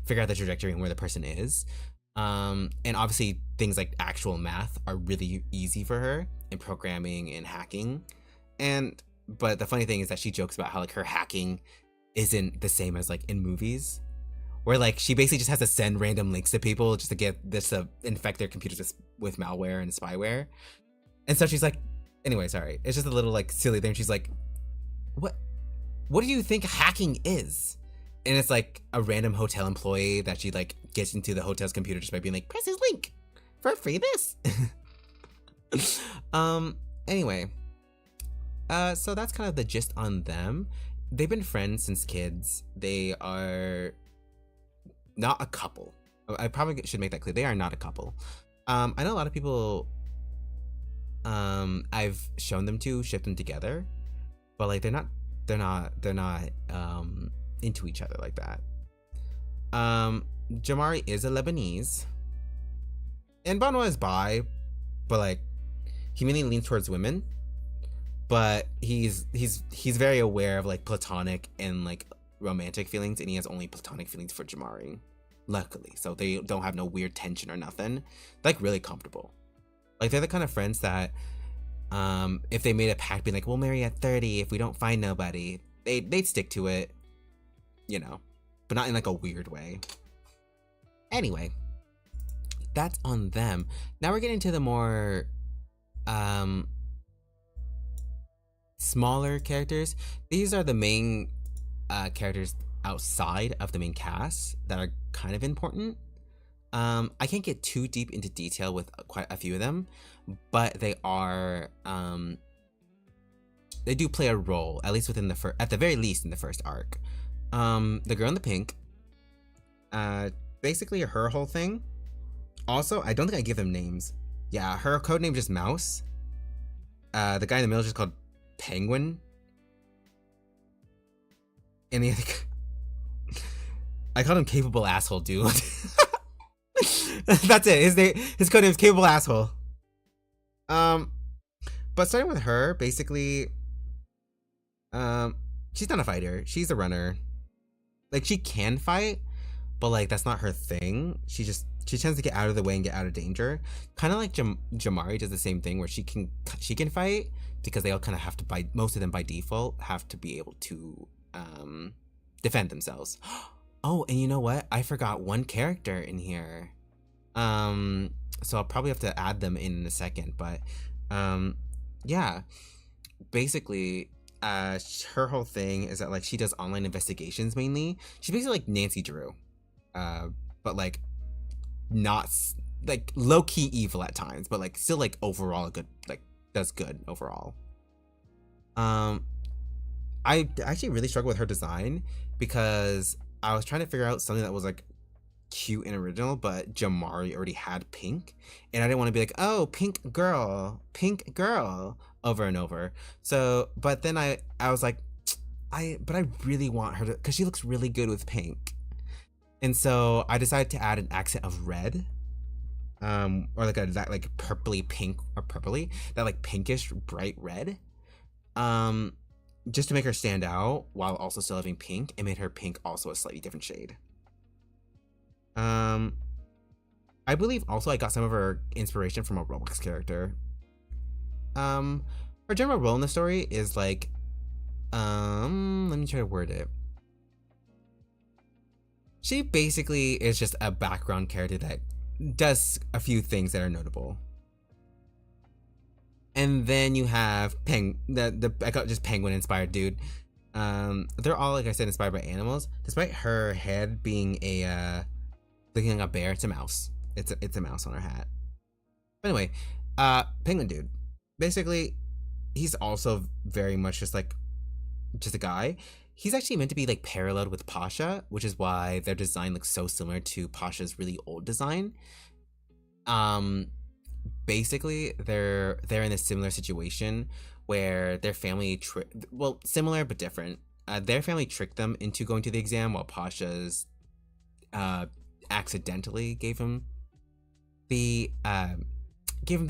figure out the trajectory and where the person is. And obviously things like actual math are really easy for her in programming and hacking. But the funny thing is that she jokes about how like her hacking isn't the same as like in movies, where like she basically just has to send random links to people just to get this to infect their computers with malware and spyware. And so she's like, anyway, sorry, it's just a little like silly thing. She's like, what do you think hacking is? And it's like a random hotel employee that she like gets into the hotel's computer just by being like, press this link for free this. Anyway, so that's kind of the gist on them. They've been friends since kids. They are not a couple. I probably should make that clear. They are not a couple. I know a lot of people I've shown them to ship them together, but like they're not into each other like that. Jamari is a Lebanese, and Banwa is bi, but like he mainly leans towards women. But he's very aware of like platonic and like romantic feelings, and he has only platonic feelings for Jamari, luckily. So they don't have no weird tension or nothing. They're like really comfortable. Like they're the kind of friends that if they made a pact being like, we'll marry at 30 if we don't find nobody, they'd stick to it, you know, but not in like a weird way. Anyway, that's on them. Now we're getting to the more smaller characters. These are the main characters outside of the main cast that are kind of important. I can't get too deep into detail with quite a few of them, but they are they do play a role, at least within at the very least in the first arc. The girl in the pink, basically her whole thing. Also, I don't think I give them names. Yeah, her code name is just Mouse. The guy in the middle is just called Penguin. And the other I called him Capable Asshole Dude. That's it. His code name is Capable Asshole. But starting with her, basically, she's not a fighter. She's a runner. Like she can fight, but like that's not her thing. She tends to get out of the way and get out of danger. Kind of like Jamari does the same thing, where she can fight because they all kind of have to most of them by default have to be able to defend themselves. Oh, and you know what? I forgot one character in here. So I'll probably have to add them in a second, but yeah, basically her whole thing is that like she does online investigations mainly. She's basically like Nancy Drew, but like not like low key evil at times, but like still like overall good, like does good overall. I actually really struggled with her design because I was trying to figure out something that was like cute and original, but Jamari already had pink, and I didn't want to be like, oh, pink girl, over and over. So, but then I was like, but I really want her to, because she looks really good with pink, and so I decided to add an accent of red, or like that like purpley pink or purpley that like pinkish bright red, just to make her stand out while also still having pink. It made her pink also a slightly different shade. I believe also I got some of her inspiration from a Roblox character. Her general role in the story is like, let me try to word it. She basically is just a background character that does a few things that are notable. And then you have I got just penguin inspired dude. They're all, like I said, inspired by animals. Despite her head being looking like a bear, it's a mouse. It's a mouse on her hat. But anyway, penguin dude. Basically, he's also very much just a guy. He's actually meant to be like paralleled with Pasha, which is why their design looks so similar to Pasha's really old design. Basically, they're in a similar situation where their family similar but different. Their family tricked them into going to the exam, while Pasha's accidentally gave him the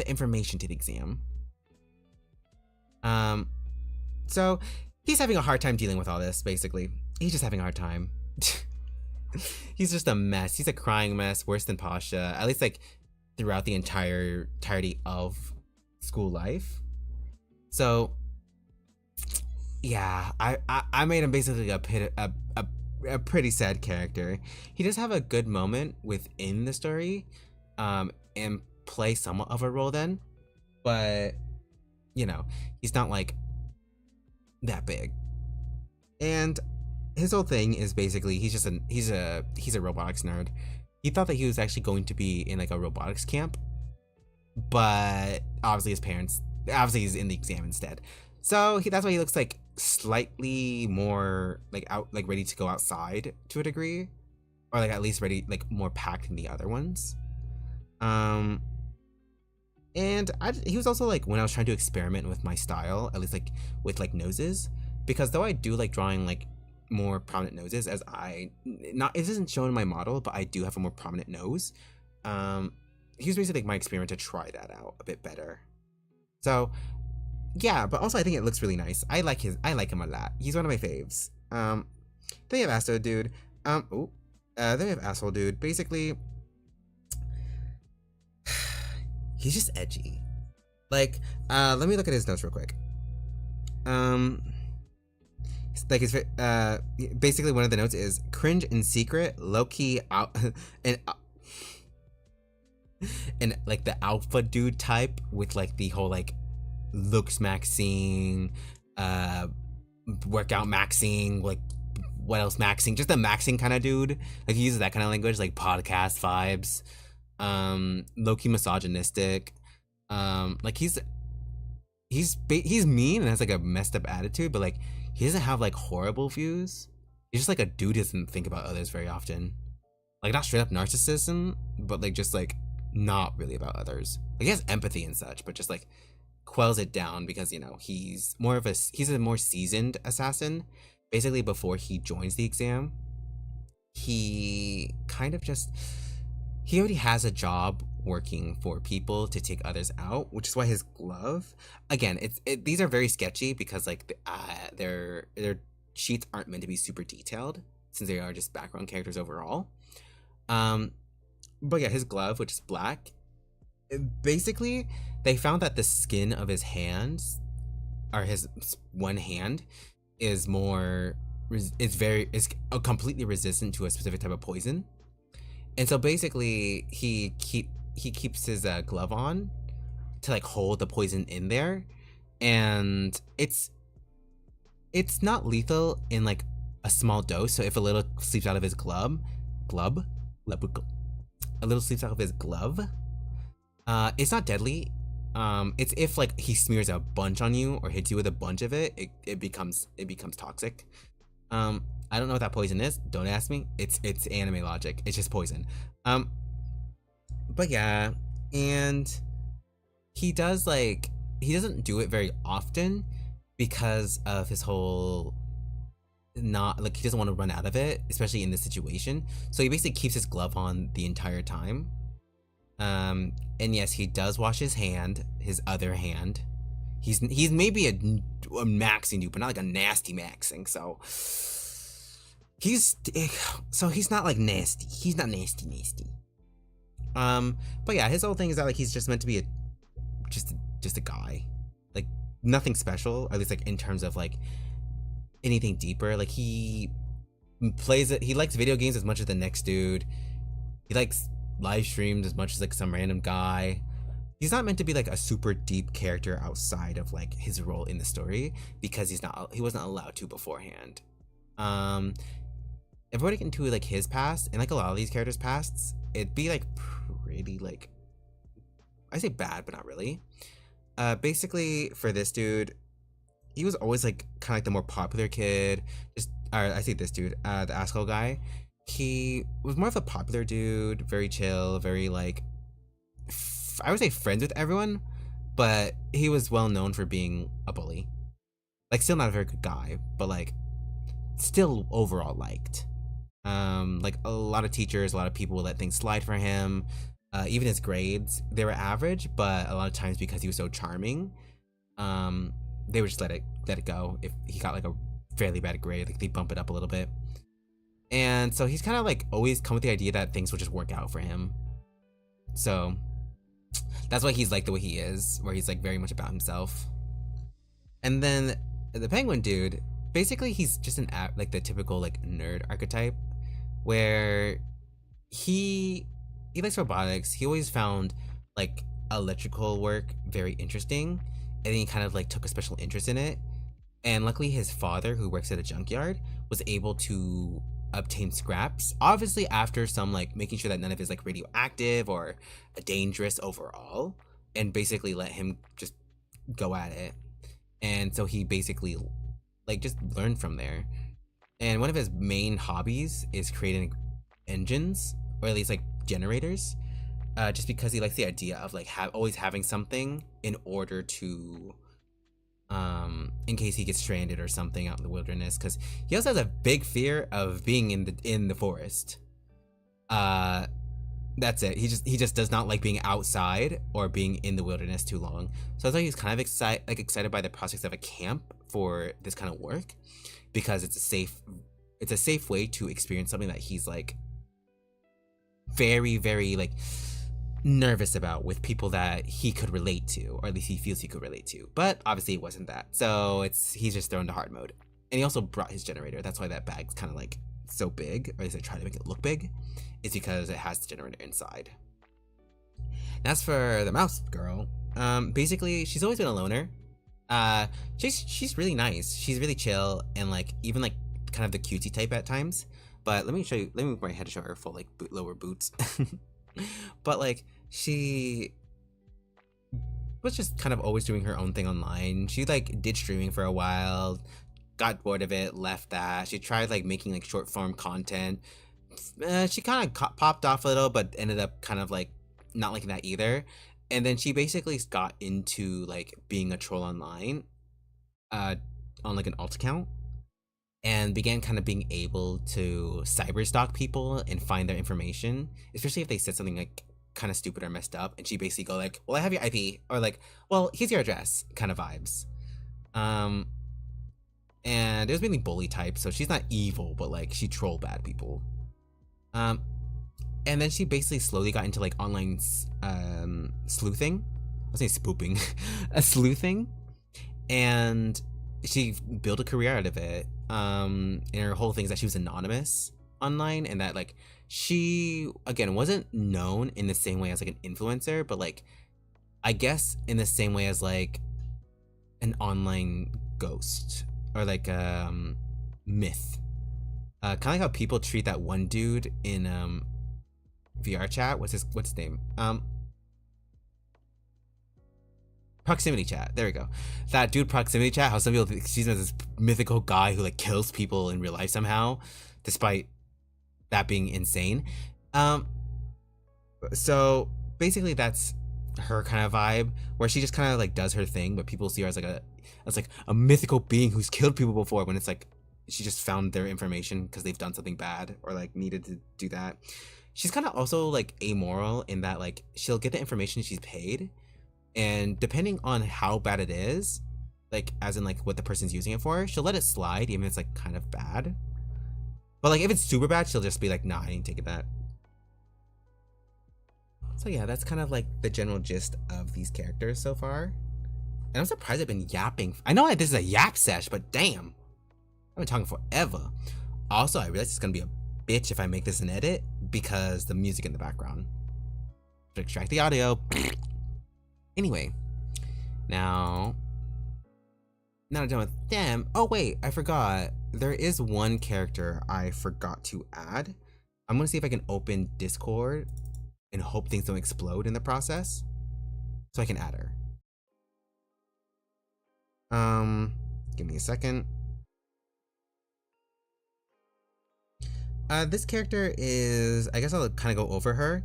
information to the exam. So he's having a hard time dealing with all this. Basically, he's just having a hard time. He's just a mess. He's a crying mess, worse than Pasha. At least like throughout the entirety of school life. So yeah, I made him basically a pretty sad character. He does have a good moment within the story, and play somewhat of a role then, but you know, he's not like that big. And his whole thing is basically he's a robotics nerd. He thought that he was actually going to be in like a robotics camp, but obviously he's in the exam instead. So that's why he looks like slightly more like out, like ready to go outside to a degree, or like at least ready, like more packed than the other ones. And he was also like when I was trying to experiment with my style, at least like with like noses, because though I do like drawing like more prominent noses, as it isn't shown in my model, but I do have a more prominent nose. He was basically like my experiment to try that out a bit better. So yeah, but also I think it looks really nice. I like him a lot. He's one of my faves. Then you have Asshole Dude. Then we have Asshole Dude. Basically, he's just edgy. Like, let me look at his notes real quick. Like his basically one of the notes is cringe in secret, low key out, and like the alpha dude type with like the whole like looks maxing, workout maxing, like what else maxing, just a maxing kind of dude. Like he uses that kind of language, like podcast vibes, low key misogynistic, like he's mean and has like a messed up attitude, but like he doesn't have like horrible views. He's just like a dude who doesn't think about others very often. Like not straight up narcissism, but like just like not really about others. Like he has empathy and such, but just like quells it down because, you know, he's a more seasoned assassin. Basically before he joins the exam, he already has a job working for people to take others out, which is why his glove, again, these are very sketchy because like their sheets aren't meant to be super detailed since they are just background characters overall. But yeah, his glove, which is black, basically they found that the skin of his hands, or his one hand, is completely resistant to a specific type of poison. And so basically he keeps his glove on to like hold the poison in there, and it's not lethal in like a small dose. So if a little seeps out of his glove, a little sleeves off of his glove. It's not deadly. It's if like he smears a bunch on you or hits you with a bunch of it, it becomes toxic. I don't know what that poison is. Don't ask me. It's anime logic. It's just poison. But yeah, and he doesn't do it very often because of his whole not like he doesn't want to run out of it, especially in this situation. So he basically keeps his glove on the entire time. And yes, he does wash his other hand. He's maybe a maxing dude, but not like a nasty maxing. So he's not like nasty. He's not nasty. But yeah, his whole thing is that like he's just meant to be just a guy, like nothing special, at least like in terms of like anything deeper. Like he likes video games as much as the next dude. He likes live streams as much as like some random guy. He's not meant to be like a super deep character outside of like his role in the story because he wasn't allowed to beforehand. If we're to get into like his past and like a lot of these characters' pasts, it'd be like pretty like, I say bad, but not really. Basically for this dude, he was always like kind of like the more popular kid. I say this dude, the asshole guy. He was more of a popular dude, very chill, very like, I would say friends with everyone, but he was well known for being a bully. Like still not a very good guy, but like still overall liked. Like a lot of teachers, a lot of people would let things slide for him. Even his grades, they were average, but a lot of times because he was so charming, they would just let it go. If he got like a fairly bad grade, like they bump it up a little bit. And so he's kind of like always come with the idea that things will just work out for him. So that's why he's like the way he is, where he's like very much about himself. And then the penguin dude, basically he's just like the typical like nerd archetype, where he likes robotics. He always found like electrical work very interesting, and then he kind of like took a special interest in it. And luckily his father, who works at a junkyard, was able to obtain scraps, obviously after some like making sure that none of his like radioactive or dangerous overall, and basically let him just go at it. And so he basically like just learned from there. And one of his main hobbies is creating engines, or at least like generators, just because he likes the idea of like always having something in order to in case he gets stranded or something out in the wilderness, because he also has a big fear of being in the forest. That's it. He just does not like being outside or being in the wilderness too long. So I thought he was kind of excited by the prospects of a camp for this kind of work, because it's a safe way to experience something that he's like very, very like nervous about, with people that he could relate to, or at least he feels he could relate to. But obviously it wasn't that, so he's just thrown to hard mode. And he also brought his generator. That's why that bag's kind of like so big, or at least I try to make it look big. It's because it has the generator inside. And as for the mouse girl, basically she's always been a loner. She's really nice. She's really chill, and like even like kind of the cutesy type at times. But let me move my head to show her full like lower boots. But like she was just kind of always doing her own thing online. She like did streaming for a while, got bored of it, left that. She tried like making like short form content. She kind of popped off a little, but ended up kind of like not liking that either. And then she basically got into like being a troll online, on like an alt account, and began kind of being able to cyber stalk people and find their information, especially if they said something like kind of stupid or messed up. And she basically go like, well, I have your IP, or like, well, here's your address, kind of vibes. And it was mainly bully type, so she's not evil, but like she troll bad people. And then she basically slowly got into like online sleuthing. I was saying spooping, sleuthing, and she built a career out of it. And her whole thing is that she was anonymous online, and that like she again wasn't known in the same way as like an influencer, but like I guess in the same way as like an online ghost, or like myth. Kind of like how people treat that one dude in VR chat. What's his name? Proximity chat. There we go. That dude proximity chat. How some people see him as this mythical guy who like kills people in real life somehow, despite that being insane. So basically that's her kind of vibe, where she just kind of like does her thing, but people see her as like a mythical being who's killed people before, when it's like she just found their information because they've done something bad or like needed to do that. She's kind of also like amoral in that like she'll get the information she's paid, and depending on how bad it is, like as in like what the person's using it for, she'll let it slide even if it's like kind of bad. But like if it's super bad, she'll just be like, nah, I ain't taking that. So yeah, that's kind of like the general gist of these characters so far. And I'm surprised I've been yapping. I know this is a yap sesh, but damn, I've been talking forever. Also, I realize it's gonna be a bitch if I make this an edit because the music in the background. To extract the audio. Anyway, now I'm done with them. Oh wait, I forgot. There is one character I forgot to add. I'm gonna see if I can open Discord and hope things don't explode in the process, so I can add her. Give me a second. This character is, I guess I'll kind of go over her.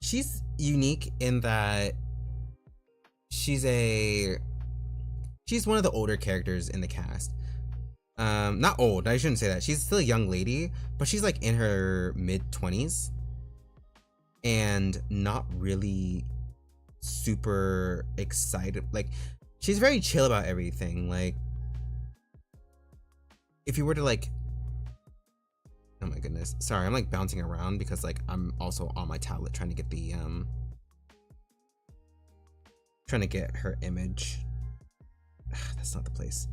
She's unique in that she's one of the older characters in the cast. Not old, I shouldn't say that. She's still a young lady, but she's like in her mid-20s and not really super excited. Like, she's very chill about everything. Like, if you were to like, oh my goodness, sorry, I'm like bouncing around because like I'm also on my tablet trying to get the trying to get her image. That's not the place.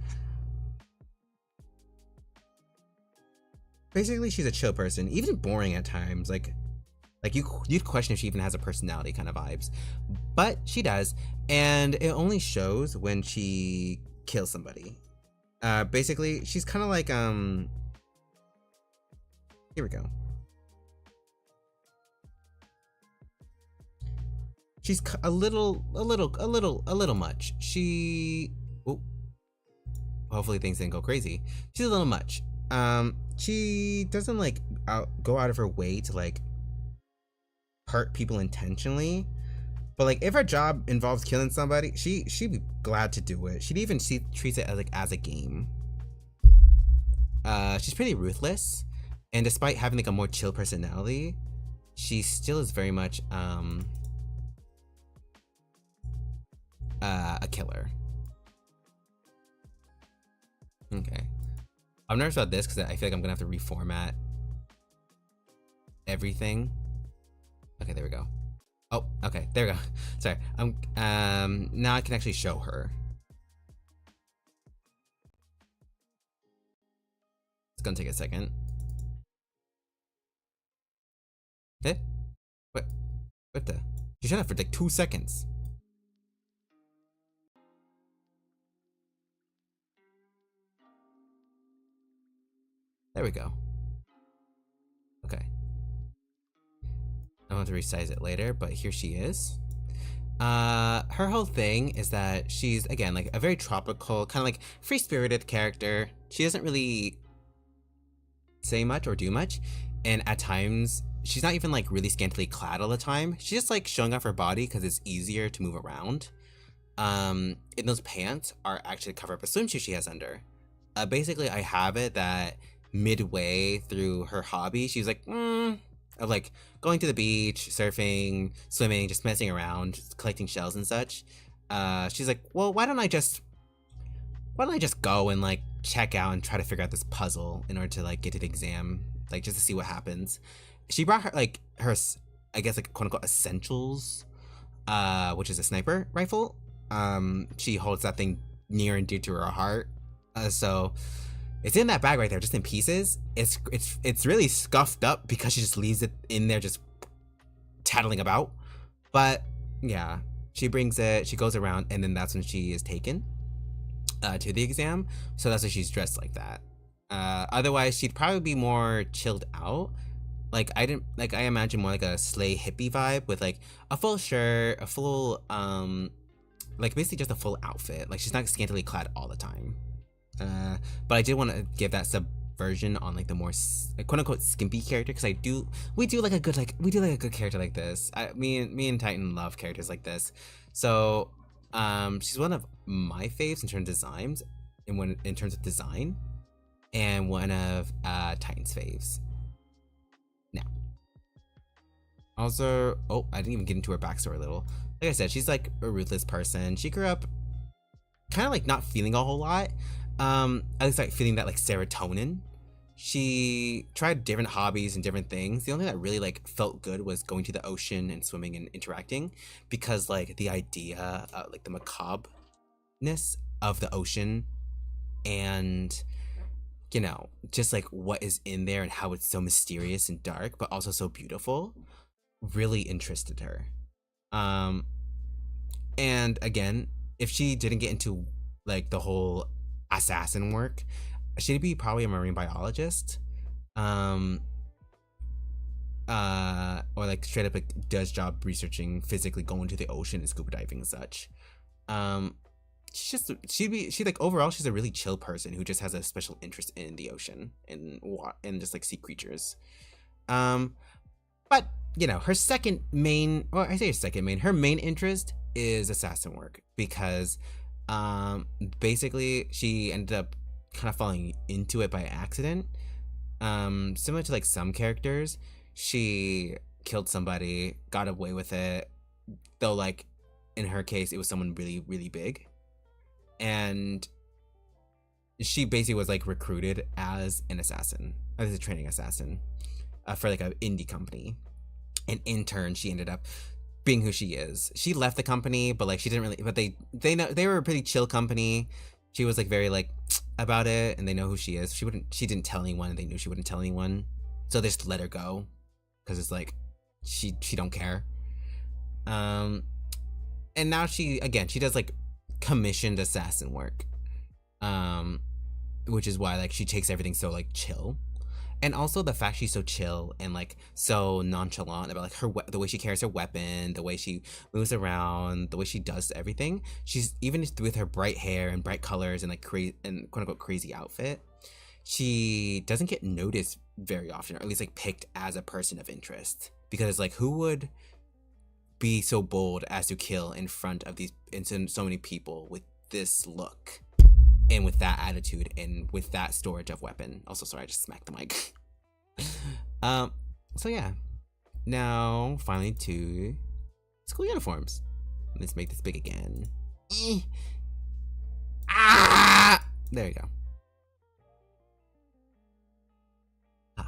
Basically, she's a chill person, even boring at times. Like you'd question if she even has a personality kind of vibes, but she does, and it only shows when she kills somebody. Basically, she's kind of like here we go. She's a little much. Oh, hopefully things didn't go crazy. She's a little much. She doesn't like go out of her way to like hurt people intentionally, but like if her job involves killing somebody, she'd be glad to do it. She'd even treats it as a game. She's pretty ruthless, and despite having like a more chill personality, she still is very much a killer. Okay, I'm nervous about this because I feel like I'm gonna have to reformat everything. Okay, there we go. Oh, okay, there we go. Sorry. Now I can actually show her. It's gonna take a second. Eh? What the? She shut up for like 2 seconds. There we go. Okay. I want to resize it later, but here she is. Her whole thing is that she's, again, like a very tropical, kind of like free-spirited character. She doesn't really say much or do much, and at times she's not even like really scantily clad all the time. She's just like showing off her body because it's easier to move around. And those pants are actually to cover up a swimsuit she has under. Basically, I have it that midway through her hobby, she's like, of like going to the beach, surfing, swimming, just messing around, just collecting shells and such. She's like, well, why don't I just go and like check out and try to figure out this puzzle in order to like get to the exam, like just to see what happens. She brought her like her, I guess like quote unquote essentials, which is a sniper rifle. She holds that thing near and dear to her heart. So it's in that bag right there, just in pieces. It's really scuffed up because she just leaves it in there, just tattling about. But yeah, she brings it, she goes around, and then that's when she is taken to the exam. So that's why she's dressed like that. Otherwise, she'd probably be more chilled out. Like I didn't like I imagine more like a slay hippie vibe with like a full shirt, a full like basically just a full outfit. Like she's not scantily clad all the time. But I did want to give that subversion on like the more like, quote unquote skimpy character because we do like a good character like this. Me and Titan love characters like this. So she's one of my faves in terms of designs, in terms of design, and one of Titan's faves. Now, also, oh, I didn't even get into her backstory a little. Like I said, she's like a ruthless person. She grew up kind of like not feeling a whole lot. At least like feeling that like serotonin. She tried different hobbies and different things. The only thing that really like felt good was going to the ocean and swimming and interacting, because like the idea, like the macabreness of the ocean, and you know, just like what is in there and how it's so mysterious and dark, but also so beautiful, really interested her. Um, and again, if she didn't get into like the whole assassin work, she'd be probably a marine biologist, um, or like straight up like does job researching, physically going to the ocean and scuba diving and such. Um, she'd like overall she's a really chill person who just has a special interest in the ocean and just like sea creatures. Um, but you know, her second main, or I say her second main, her main interest is assassin work because basically she ended up kind of falling into it by accident. Similar to like some characters, she killed somebody, got away with it, though like in her case it was someone really really big, and she basically was like recruited as an assassin, as a training assassin, for like an indie company. And in turn she ended up being who she is. She left the company, but like she didn't really, but they know they were a pretty chill company. She was like very like about it, and they know who she is. She didn't tell anyone, and they knew she wouldn't tell anyone, so they just let her go because it's like she don't care. And now she does like commissioned assassin work, which is why like she takes everything so like chill. And also the fact she's so chill and like so nonchalant about like the way she carries her weapon, the way she moves around, the way she does everything. She's even with her bright hair and bright colors and like crazy and quote unquote crazy outfit, she doesn't get noticed very often, or at least like picked as a person of interest. Because like who would be so bold as to kill in front of so many people with this look? And with that attitude and with that storage of weapon. Also, sorry, I just smacked the mic. So yeah. Now, finally to school uniforms. Let's make this big again. There you go. So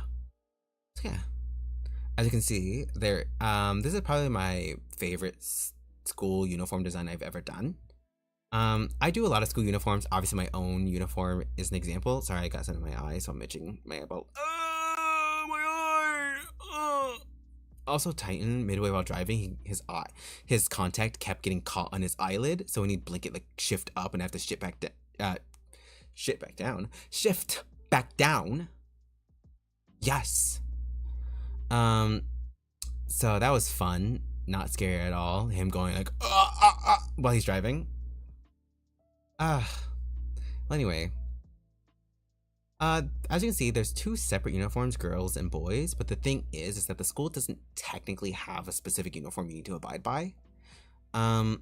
yeah. As you can see, this is probably my favorite school uniform design I've ever done. I do a lot of school uniforms. Obviously, my own uniform is an example. Sorry, I got something in my eye, so I'm itching my eyeball. My eye! Also, Titan, midway while driving, his contact kept getting caught on his eyelid, so we need blink it like shift up and have to shift back down. Yes. So that was fun. Not scary at all. Him going like while he's driving. Well, anyway, as you can see, there's two separate uniforms, girls and boys, but the thing is that the school doesn't technically have a specific uniform you need to abide by. Or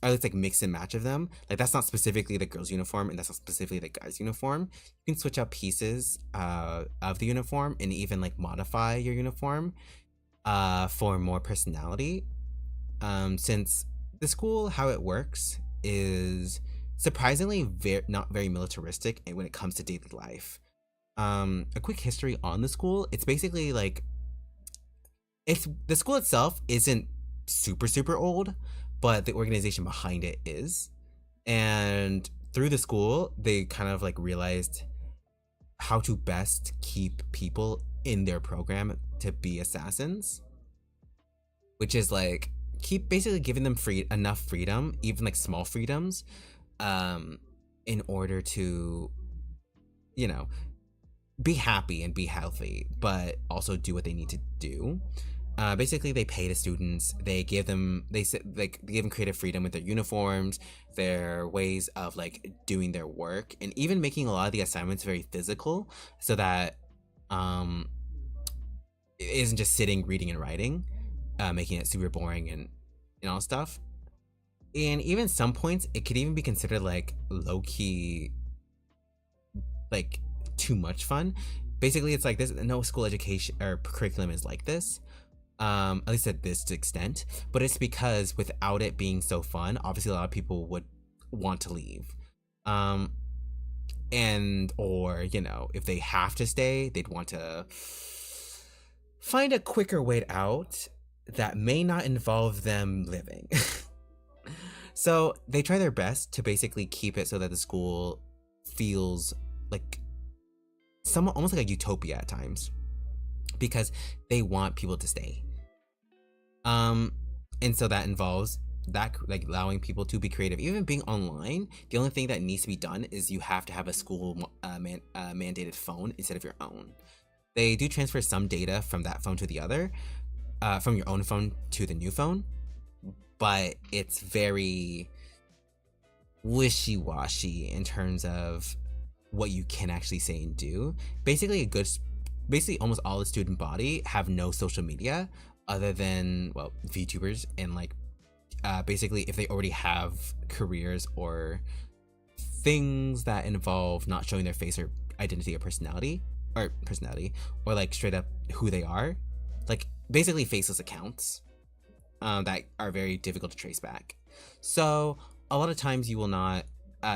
it's like mix and match of them. Like that's not specifically the girl's uniform and that's not specifically the guy's uniform. You can switch out pieces of the uniform and even like modify your uniform for more personality. Since the school, how it works is surprisingly not very militaristic when it comes to daily life. A quick history on the school. It's basically like the school itself isn't super old, but the organization behind it is. And through the school, they kind of like realized how to best keep people in their program to be assassins, which is like keep basically giving them enough freedom, even like small freedoms, in order to, you know, be happy and be healthy, but also do what they need to do. Basically, they pay the students. They give them they give them creative freedom with their uniforms, their ways of like doing their work, and even making a lot of the assignments very physical, so that it isn't just sitting, reading, and writing, making it super boring and all stuff. And even some points, it could even be considered like low key, like too much fun. Basically, it's like this. No school education or curriculum is like this, at least at this extent. But it's because without it being so fun, obviously a lot of people would want to leave. And or if they have to stay, they'd want to find a quicker way out that may not involve them living. So they try their best to basically keep it so that the school feels like somewhat almost like a utopia at times, because they want people to stay. And so that involves that, like, allowing people to be creative. Even being online, the only thing that needs to be done is you have to have a school mandated phone instead of your own. They do transfer some data from that phone to the other, from your own phone to the new phone, but it's very wishy-washy in terms of what you can actually say and do. Basically almost all the student body have no social media other than, well, VTubers, and like basically if they already have careers or things that involve not showing their face or identity or personality, or like straight up who they are, like basically faceless accounts that are very difficult to trace back. So a lot of times you will not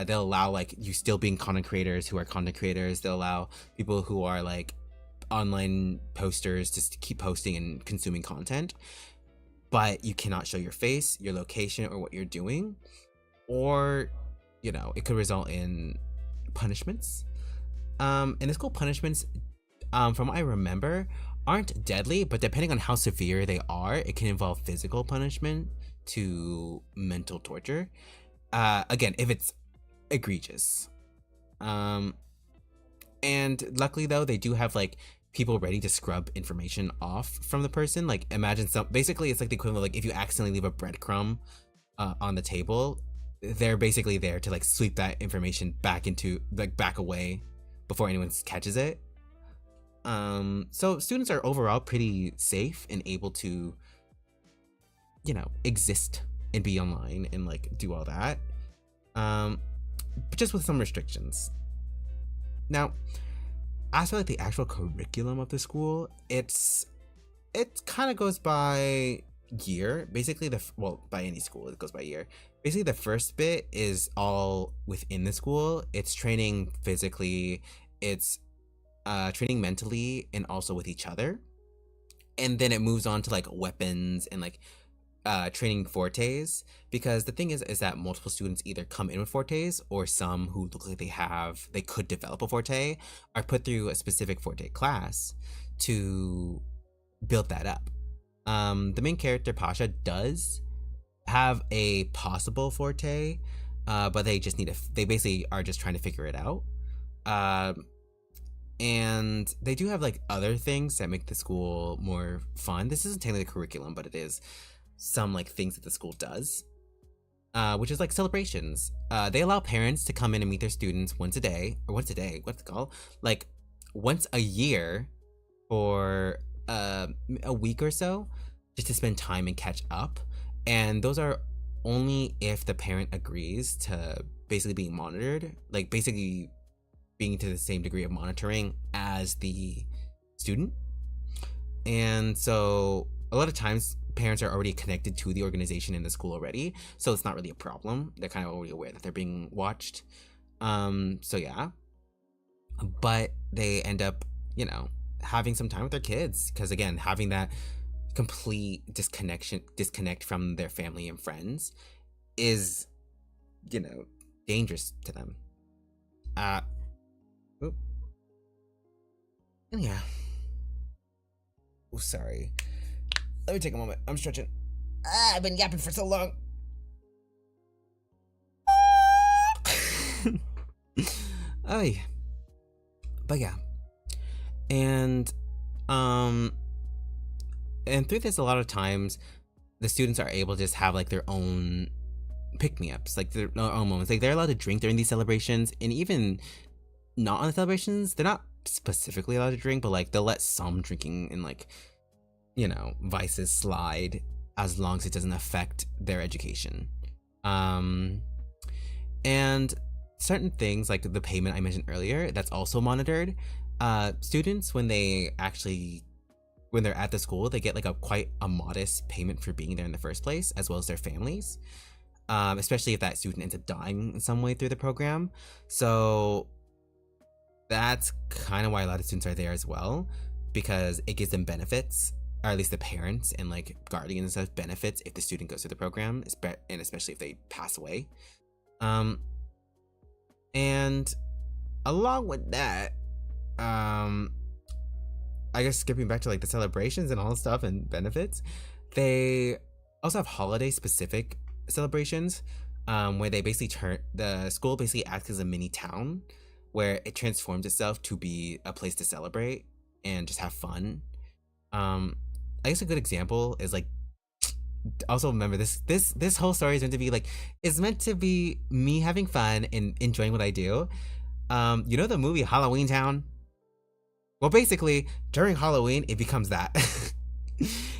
they'll allow like you still being content creators who are content creators. They'll allow people who are like online posters just to keep posting and consuming content, but you cannot show your face, your location, or what you're doing, or it could result in punishments. And the school punishments, from what I remember, aren't deadly, but depending on how severe they are, it can involve physical punishment to mental torture. Again, if it's egregious. And luckily though, they do have like people ready to scrub information off from the person. Like imagine basically it's like the equivalent of like if you accidentally leave a breadcrumb on the table, they're basically there to like sweep that information back away before anyone catches it. So students are overall pretty safe and able to exist and be online and like do all that, but just with some restrictions. Now, as for like the actual curriculum of the school, it kind of goes by year. Basically by any school it goes by year. Basically the first bit is all within the school. It's training physically, it's training mentally, and also with each other. And then it moves on to like weapons and like training fortes, because the thing is that multiple students either come in with fortes, or some who look like they could develop a forte are put through a specific forte class to build that up. The main character Pasha does have a possible forte, but they basically are just trying to figure it out. And they do have like other things that make the school more fun. This isn't technically a curriculum, but it is some like things that the school does, which is like celebrations. They allow parents to come in and meet their students once a day, what's it called, like once a year for a week or so, just to spend time and catch up. And those are only if the parent agrees to basically being monitored, like basically being to the same degree of monitoring as the student. And so a lot of times parents are already connected to the organization in the school already, so it's not really a problem. They're kind of already aware that they're being watched. So yeah, but they end up having some time with their kids, because again, having that complete disconnect from their family and friends is dangerous to them. And yeah, sorry, let me take a moment, I'm stretching. I've been yapping for so long. Oh yeah. But yeah, And um and through this, a lot of times the students are able to just have like their own pick me ups, like their own moments. Like they're allowed to drink during these celebrations, and even not on the celebrations, they're not specifically allowed to drink, but like they'll let some drinking and like, vices slide as long as it doesn't affect their education. Um, and certain things like the payment I mentioned earlier, that's also monitored. Students, when they're at the school, they get like a quite a modest payment for being there in the first place, as well as their families. Especially if that student ends up dying in some way through the program. So that's kind of why a lot of students are there as well, because it gives them benefits, or at least the parents and like guardians and stuff benefits if the student goes through the program, and especially if they pass away. Um, and along with that, I guess skipping back to like the celebrations and all the stuff and benefits, they also have holiday specific celebrations, where they basically the school basically acts as a mini town where it transforms itself to be a place to celebrate and just have fun. I guess a good example is like, also remember this whole story is meant to be like, it's meant to be me having fun and enjoying what I do. The movie Halloween Town? Well, basically during Halloween it becomes that.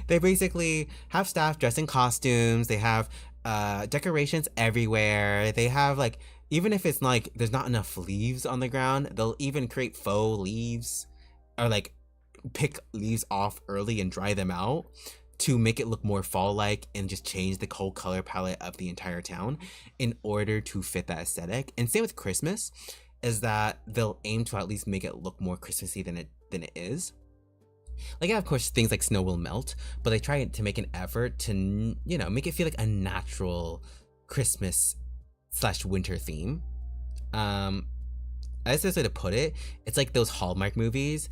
They basically have staff dressed in costumes. They have decorations everywhere. They have like, even if it's like there's not enough leaves on the ground, they'll even create faux leaves, or like pick leaves off early and dry them out to make it look more fall-like, and just change the whole color palette of the entire town in order to fit that aesthetic. And same with Christmas, is that they'll aim to at least make it look more Christmassy than it is. Like, yeah, of course, things like snow will melt, but they try to make an effort to, make it feel like a natural Christmas / winter theme. I guess the best way to put it, it's like those Hallmark movies,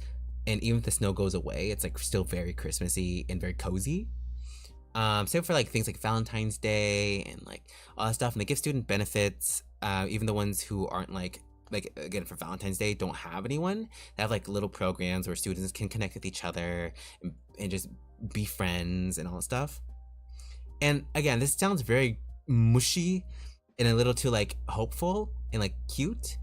and even if the snow goes away, it's like still very Christmassy and very cozy. Same for like things like Valentine's Day and like all that stuff, and they give student benefits, even the ones who aren't like again for Valentine's Day don't have anyone. They have like little programs where students can connect with each other and just be friends and all that stuff. And again, this sounds very mushy and a little too like hopeful and like cute,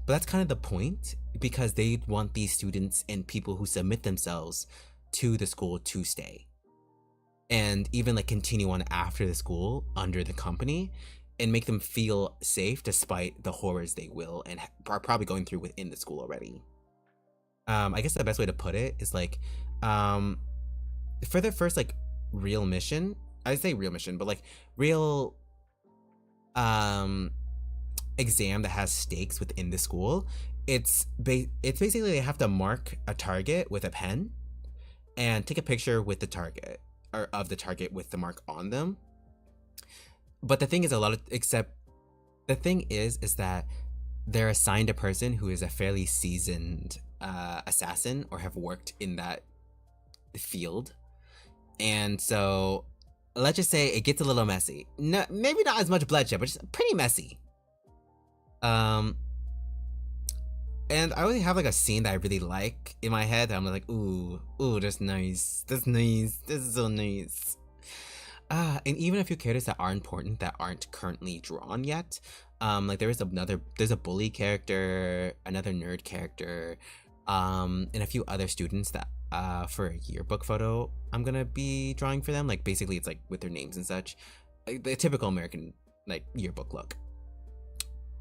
but that's kind of the point, because they want these students and people who submit themselves to the school to stay and even like continue on after the school under the company, and make them feel safe despite the horrors they will and are probably going through within the school already. I guess the best way to put it is like, for their first like real mission, I say real mission, but like real exam that has stakes within the school, it's basically they have to mark a target with a pen and take a picture with the target, or of the target with the mark on them. But the thing is, the thing is that they're assigned a person who is a fairly seasoned assassin or have worked in that field. And so let's just say it gets a little messy. No, maybe not as much bloodshed, but just pretty messy. And I already have like a scene that I really like in my head that I'm like, ooh, that's nice. This is so nice. And even a few characters that are important that aren't currently drawn yet. Like there's a bully character, another nerd character, and a few other students that for a yearbook photo I'm gonna be drawing for them. Like basically it's like with their names and such, like the typical American like yearbook look.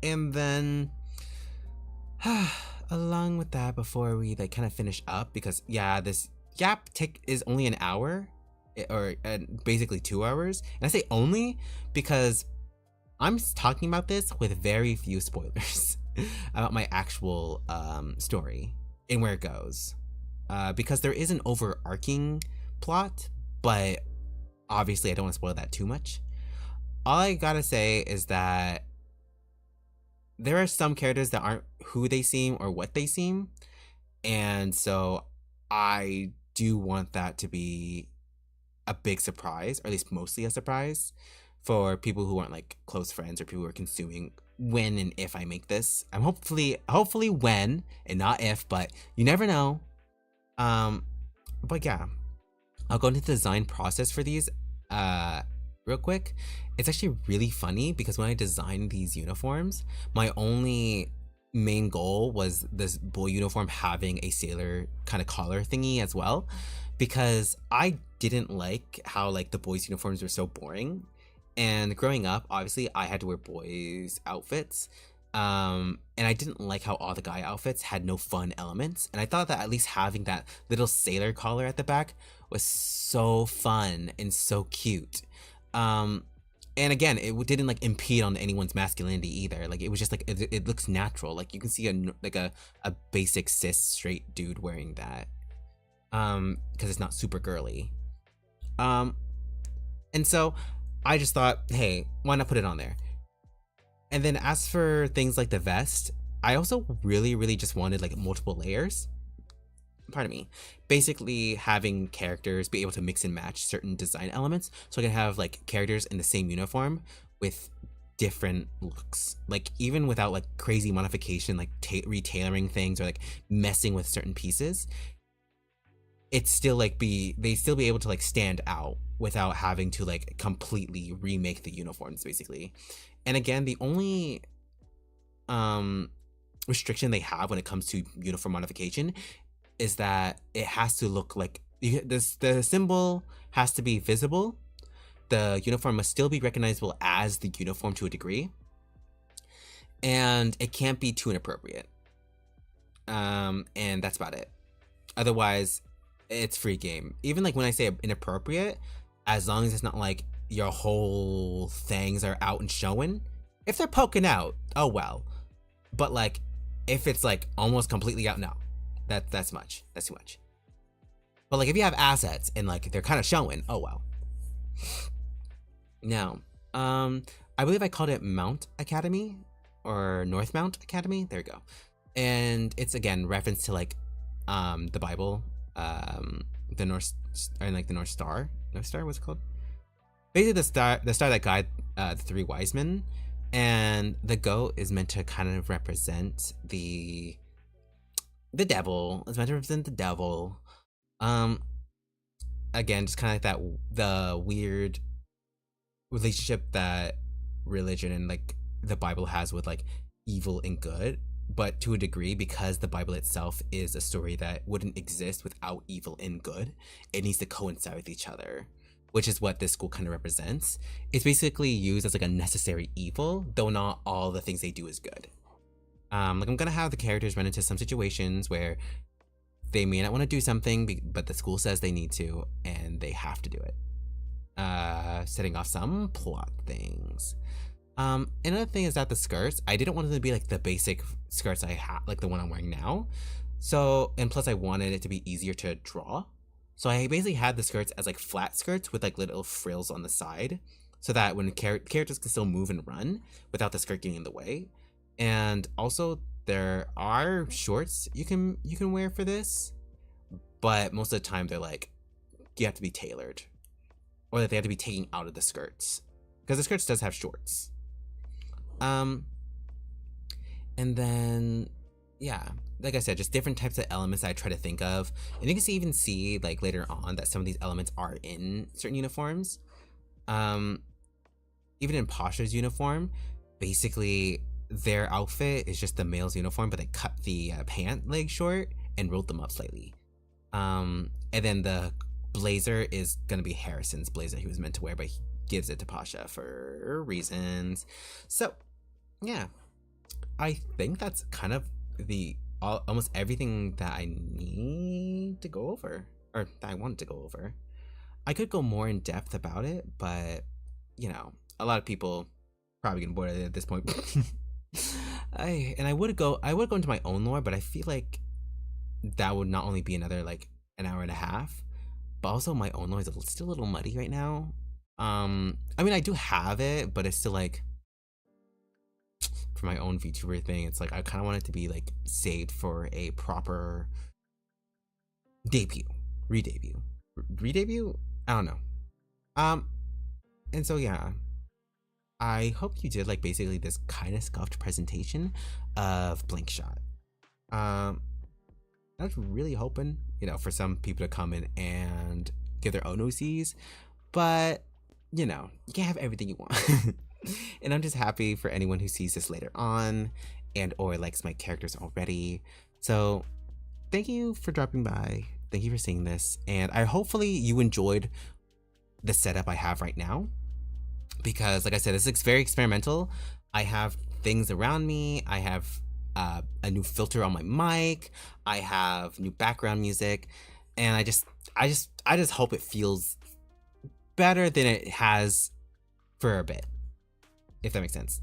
And then along with that, before we like kind of finish up, because this gap tick is only an hour, or basically 2 hours, and I say only because I'm talking about this with very few spoilers about my actual story and where it goes, because there is an overarching plot, but obviously I don't want to spoil that too much. All I gotta say is that there are some characters that aren't who they seem or what they seem, and so I do want that to be a big surprise, or at least mostly a surprise, for people who aren't like close friends or people who are consuming when and if I make this. I'm hopefully when and not if, but you never know. But yeah, I'll go into the design process for these real quick. It's actually really funny because when I designed these uniforms, my only main goal was this boy uniform having a sailor kind of collar thingy as well, because I didn't like how like the boys uniforms were so boring. And growing up, obviously I had to wear boys outfits, and I didn't like how all the guy outfits had no fun elements, and I thought that at least having that little sailor collar at the back was so fun and so cute. um and again, didn't like impede on anyone's masculinity either. Like it was just like it looks natural. Like you can see a basic cis straight dude wearing that, because it's not super girly. um and so I just thought, hey, why not put it on there? And then as for things like the vest, I also really just wanted like multiple layers. Pardon me. Basically having characters be able to mix and match certain design elements, so I can have like characters in the same uniform with different looks, like even without like crazy modification, like retailoring things or like messing with certain pieces. It's still like they still be able to like stand out without having to like completely remake the uniforms basically. And again, the only restriction they have when it comes to uniform modification is that it has to look like the symbol has to be visible. The uniform must still be recognizable as the uniform to a degree, and it can't be too inappropriate. And that's about it. Otherwise, it's free game. Even like when I say inappropriate, as long as it's not like your whole things are out and showing. If they're poking out, oh well. But like, if it's like almost completely out, no. That's much. That's too much. But like if you have assets and like they're kind of showing, oh well. Now, I believe I called it Mount Academy or North Mount Academy. There we go. And it's again reference to like the Bible, the North, and like the North Star. North Star, what's it called? Basically the star that guide the three wise men. And the goat is meant to kind of represent the devil. It's meant to represent the devil. Again, just kind of like that, the weird relationship that religion and like the Bible has with like evil and good, but to a degree, because the Bible itself is a story that wouldn't exist without evil and good. It needs to coincide with each other, which is what this school kind of represents. It's basically used as like a necessary evil, though not all the things they do is good. Like I'm gonna have the characters run into some situations where they may not want to do something, but the school says they need to, and they have to do it. Setting off some plot things. Another thing is that the skirts, I didn't want them to be like the basic skirts I have, like the one I'm wearing now. So, and plus I wanted it to be easier to draw. So I basically had the skirts as like flat skirts with like little frills on the side, so that when characters can still move and run without the skirt getting in the way. And also there are shorts you can wear for this, but most of the time they're like, you have to be tailored, or that they have to be taken out of the skirts, because the skirts does have shorts. And then yeah, like I said, just different types of elements that I try to think of. And you can even see like later on that some of these elements are in certain uniforms. Even in Pasha's uniform, basically their outfit is just the male's uniform, but they cut the pant leg short and rolled them up slightly. And then the blazer is gonna be Harrison's blazer he was meant to wear, but he gives it to Pasha for reasons. So yeah, I think that's kind of almost everything that I need to go over, or that I wanted to go over. I could go more in depth about it, but you know, a lot of people probably getting bored of it at this point. I would go into my own lore, but I feel like that would not only be another like an hour and a half, but also my own lore is still a little muddy right now. I mean, I do have it, but it's still like, for my own VTuber thing, it's like I kind of want it to be like saved for a proper re-debut. I don't know. And so yeah, I hope you did like basically this kind of scuffed presentation of Blank Shot. I was really hoping, for some people to come in and give their own OCs, but you can't have everything you want. And I'm just happy for anyone who sees this later on and or likes my characters already. So thank you for dropping by. Thank you for seeing this. And I hopefully you enjoyed the setup I have right now. Because like I said, this is very experimental. I have things around me. I have a new filter on my mic. I have new background music. And I just hope it feels better than it has for a bit, if that makes sense.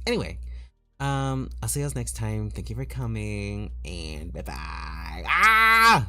Anyway, I'll see you guys next time. Thank you for coming, and bye bye. Ah!